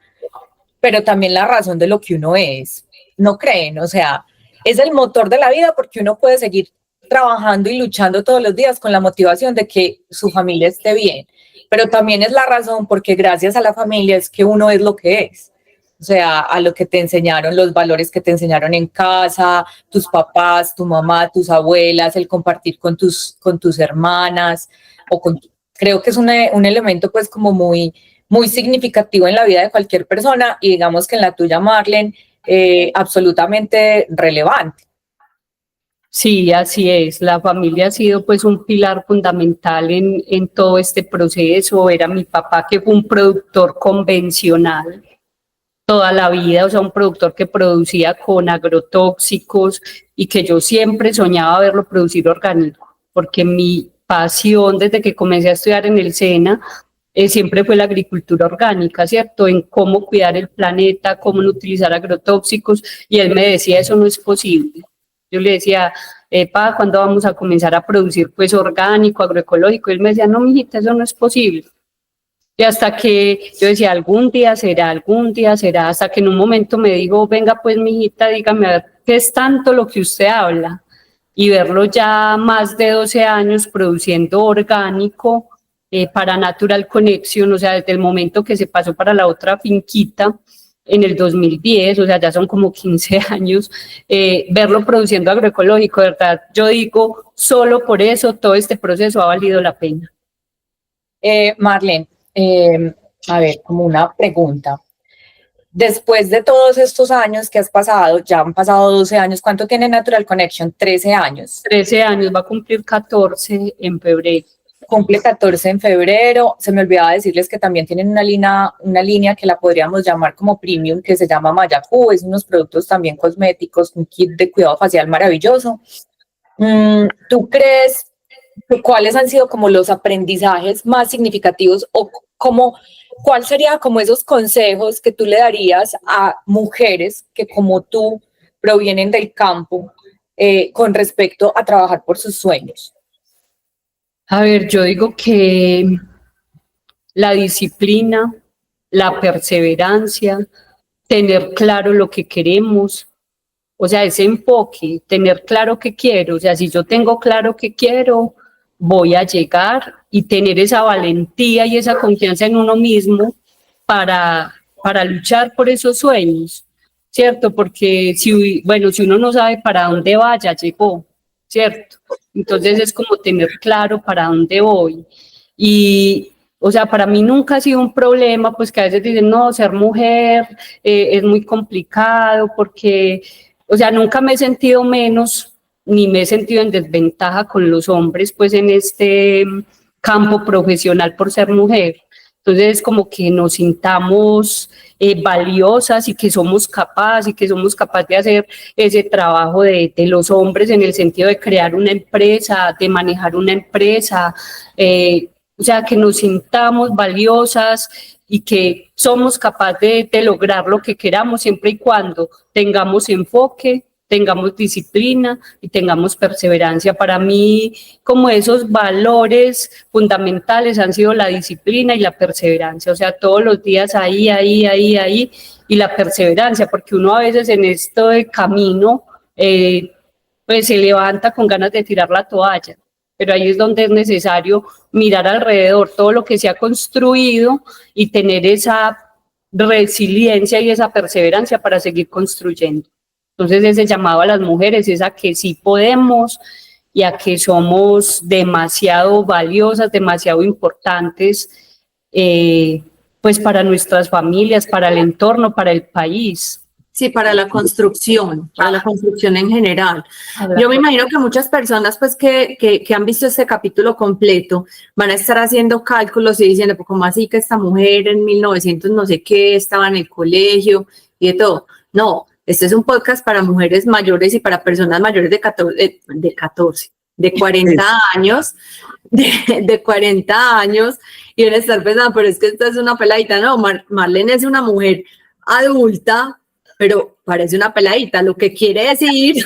S1: pero también la razón de lo que uno es. ¿No creen? O sea, es el motor de la vida porque uno puede seguir trabajando y luchando todos los días con la motivación de que su familia esté bien, pero también es la razón porque gracias a la familia es que uno es lo que es. O sea, a lo que te enseñaron, los valores que te enseñaron en casa, tus papás, tu mamá, tus abuelas, el compartir con tus hermanas, creo que es un elemento pues como muy significativo en la vida de cualquier persona y digamos que en la tuya, Marlene, absolutamente relevante.
S3: Sí, así es. La familia ha sido pues un pilar fundamental en todo este proceso. Era mi papá, que fue un productor convencional toda la vida, o sea, un productor que producía con agrotóxicos y que yo siempre soñaba verlo producir orgánico, porque mi pasión desde que comencé a estudiar en el SENA siempre fue la agricultura orgánica, ¿cierto? En cómo cuidar el planeta, cómo no utilizar agrotóxicos, y él me decía, eso no es posible. Yo le decía, pa, ¿cuándo vamos a comenzar a producir pues orgánico, agroecológico? Y él me decía, no, mijita, eso no es posible. Y hasta que yo decía, algún día será, hasta que en un momento me dijo, venga pues mijita, dígame, a ver, ¿qué es tanto lo que usted habla? Y verlo ya más de 12 años produciendo orgánico para Natural Connection, o sea, desde el momento que se pasó para la otra finquita en el 2010, o sea, ya son como 15 años, verlo produciendo agroecológico, de verdad, yo digo, solo por eso todo este proceso ha valido la pena.
S1: Marlene, a ver, como una pregunta. Después de todos estos años que has pasado, ya han pasado 12 años, ¿cuánto tiene Natural Connection? 13 años.
S3: 13 años, va a cumplir 14 en febrero.
S1: Cumple 14 en febrero. Se me olvidaba decirles que también tienen una línea que la podríamos llamar como premium, que se llama Mayacú. Es unos productos también cosméticos, un kit de cuidado facial maravilloso. ¿Tú crees cuáles han sido como los aprendizajes más significativos o cuál sería como esos consejos que tú le darías a mujeres que como tú provienen del campo con respecto a trabajar por sus sueños?
S3: A ver, yo digo que la disciplina, la perseverancia, tener claro lo que queremos, o sea, ese enfoque, tener claro qué quiero, o sea, si yo tengo claro qué quiero, voy a llegar, y tener esa valentía y esa confianza en uno mismo para luchar por esos sueños, ¿cierto? Porque si uno no sabe para dónde va, ya llegó, ¿cierto? Entonces es como tener claro para dónde voy. Y, o sea, para mí nunca ha sido un problema, pues que a veces dicen, no, ser mujer es muy complicado porque, o sea, nunca me he sentido menos ni me he sentido en desventaja con los hombres, pues en este campo profesional por ser mujer. Entonces es como que nos sintamos valiosas y que somos capaces de hacer ese trabajo de los hombres en el sentido de crear una empresa, de manejar una empresa, o sea, que nos sintamos valiosas y que somos capaces de lograr lo que queramos siempre y cuando tengamos enfoque, tengamos disciplina y tengamos perseverancia. Para mí, como esos valores fundamentales han sido la disciplina y la perseverancia, o sea, todos los días ahí, y la perseverancia, porque uno a veces en este camino, pues se levanta con ganas de tirar la toalla, pero ahí es donde es necesario mirar alrededor todo lo que se ha construido y tener esa resiliencia y esa perseverancia para seguir construyendo. Entonces ese llamado a las mujeres es a que sí podemos y a que somos demasiado valiosas, demasiado importantes, pues para nuestras familias, para el entorno, para el país.
S2: Sí, para la construcción en general. Yo me imagino que muchas personas pues que han visto este capítulo completo van a estar haciendo cálculos y diciendo, pues ¿cómo así que esta mujer en 1900 no sé qué estaba en el colegio y de todo? No, este es un podcast para mujeres mayores y para personas mayores de 40 años, de 40 años, y van a estar pensando, pero es que esta es una peladita. No, Marlene es una mujer adulta, pero parece una peladita, lo que quiere decir...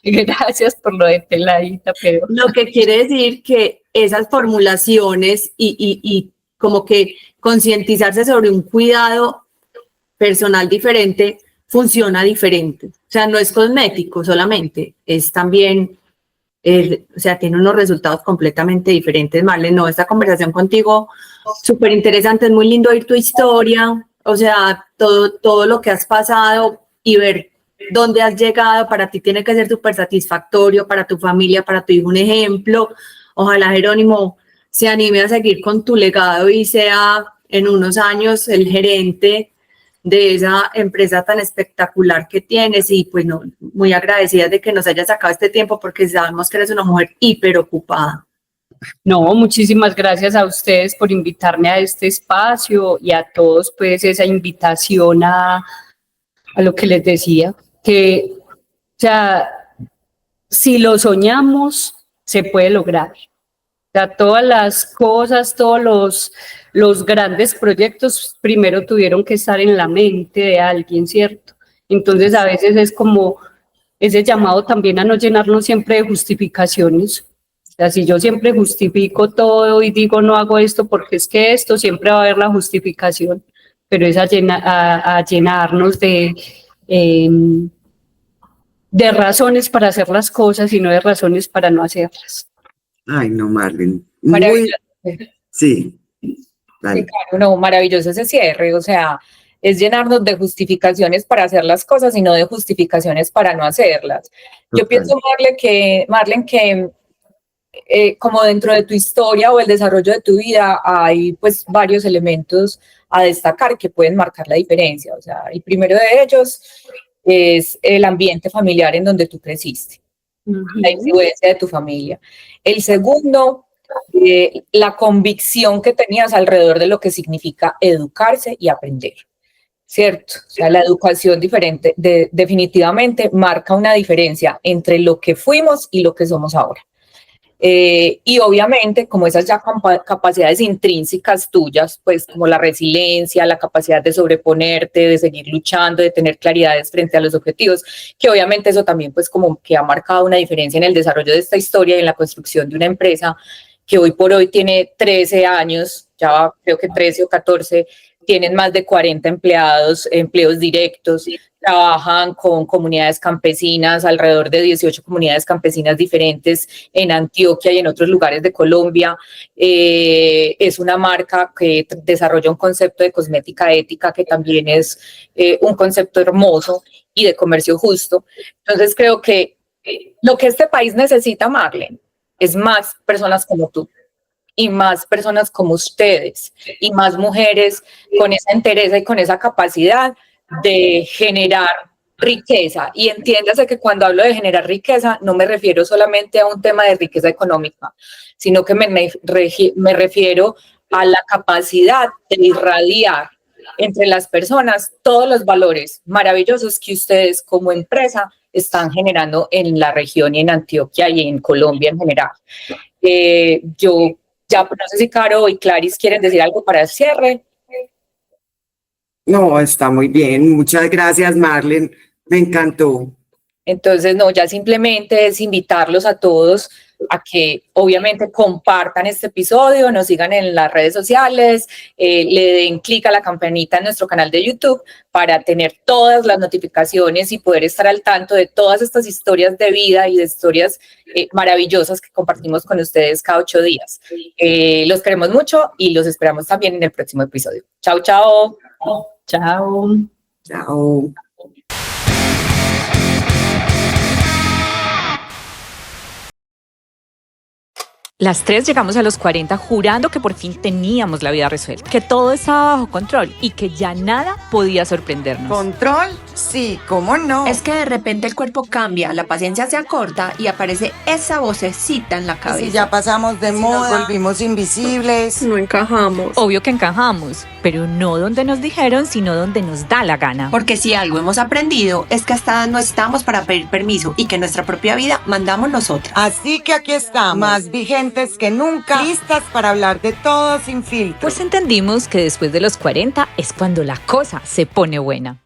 S3: Gracias por lo de peladita, pero...
S2: Lo que quiere decir que esas formulaciones y como que concientizarse sobre un cuidado personal diferente funciona diferente. O sea, no es cosmético solamente, es también, o sea, tiene unos resultados completamente diferentes. Marlene, no, esta conversación contigo súper interesante, es muy lindo oír tu historia, o sea, todo lo que has pasado y ver dónde has llegado, para ti tiene que ser súper satisfactorio, para tu familia, para tu hijo un ejemplo. Ojalá Jerónimo se anime a seguir con tu legado y sea en unos años el gerente de esa empresa tan espectacular que tienes, y pues no, muy agradecida de que nos hayas sacado este tiempo porque sabemos que eres una mujer hiper ocupada.
S3: No, muchísimas gracias a ustedes por invitarme a este espacio y a todos pues esa invitación a lo que les decía, que o sea, si lo soñamos se puede lograr. O sea, todas las cosas, todos los grandes proyectos primero tuvieron que estar en la mente de alguien, ¿cierto? Entonces a veces es como ese llamado también a no llenarnos siempre de justificaciones. O sea, si yo siempre justifico todo y digo no hago esto porque es que esto, siempre va a haber la justificación, pero es a llenarnos de razones para hacer las cosas y no de razones para no hacerlas.
S4: Ay, no, Marlene.
S1: Maravilloso.
S4: Sí. Vale.
S1: Sí, claro, no, maravilloso ese cierre, o sea, es llenarnos de justificaciones para hacer las cosas y no de justificaciones para no hacerlas. Yo pienso, Marlene, que como dentro de tu historia o el desarrollo de tu vida hay pues varios elementos a destacar que pueden marcar la diferencia. O sea, el primero de ellos es el ambiente familiar en donde tú creciste, la influencia de tu familia. El segundo, la convicción que tenías alrededor de lo que significa educarse y aprender, ¿cierto? O sea, la educación definitivamente marca una diferencia entre lo que fuimos y lo que somos ahora. Y obviamente, como esas ya capacidades intrínsecas tuyas, pues como la resiliencia, la capacidad de sobreponerte, de seguir luchando, de tener claridades frente a los objetivos, que obviamente eso también pues como que ha marcado una diferencia en el desarrollo de esta historia y en la construcción de una empresa que hoy por hoy tiene 13 años, ya creo que 13 o 14, tienen más de 40 empleos directos, trabajan con comunidades campesinas, alrededor de 18 comunidades campesinas diferentes en Antioquia y en otros lugares de Colombia. Es una marca que desarrolla un concepto de cosmética ética que también es un concepto hermoso y de comercio justo. Entonces creo que lo que este país necesita, Marlene, es más personas como tú y más personas como ustedes y más mujeres con esa entereza y con esa capacidad de generar riqueza. Y entiéndase que cuando hablo de generar riqueza no me refiero solamente a un tema de riqueza económica, sino que me refiero a la capacidad de irradiar entre las personas todos los valores maravillosos que ustedes como empresa están generando en la región y en Antioquia y en Colombia en general. Yo ya no sé si Caro y Clarice quieren decir algo para el cierre.
S4: No, está muy bien. Muchas gracias, Marlene. Me encantó.
S1: Entonces, no, ya simplemente es invitarlos a todos a que obviamente compartan este episodio, nos sigan en las redes sociales, le den clic a la campanita en nuestro canal de YouTube para tener todas las notificaciones y poder estar al tanto de todas estas historias de vida y de historias maravillosas que compartimos con ustedes cada 8 días. Los queremos mucho y los esperamos también en el próximo episodio. Chao, chao.
S3: Chao.
S4: Chao.
S5: Las tres llegamos a los 40 jurando que por fin teníamos la vida resuelta, que todo estaba bajo control y que ya nada podía sorprendernos.
S6: ¿Control? Sí, ¿cómo no?
S7: Es que de repente el cuerpo cambia, la paciencia se acorta y aparece esa vocecita en la cabeza.
S6: Si ya pasamos de moda, volvimos invisibles.
S2: No encajamos.
S5: Obvio que encajamos, pero no donde nos dijeron, sino donde nos da la gana.
S7: Porque si algo hemos aprendido es que hasta no estamos para pedir permiso y que nuestra propia vida mandamos nosotras.
S6: Así que aquí estamos, más vigentes que nunca, listas para hablar de todo sin filtro.
S5: Pues entendimos que después de los 40 es cuando la cosa se pone buena.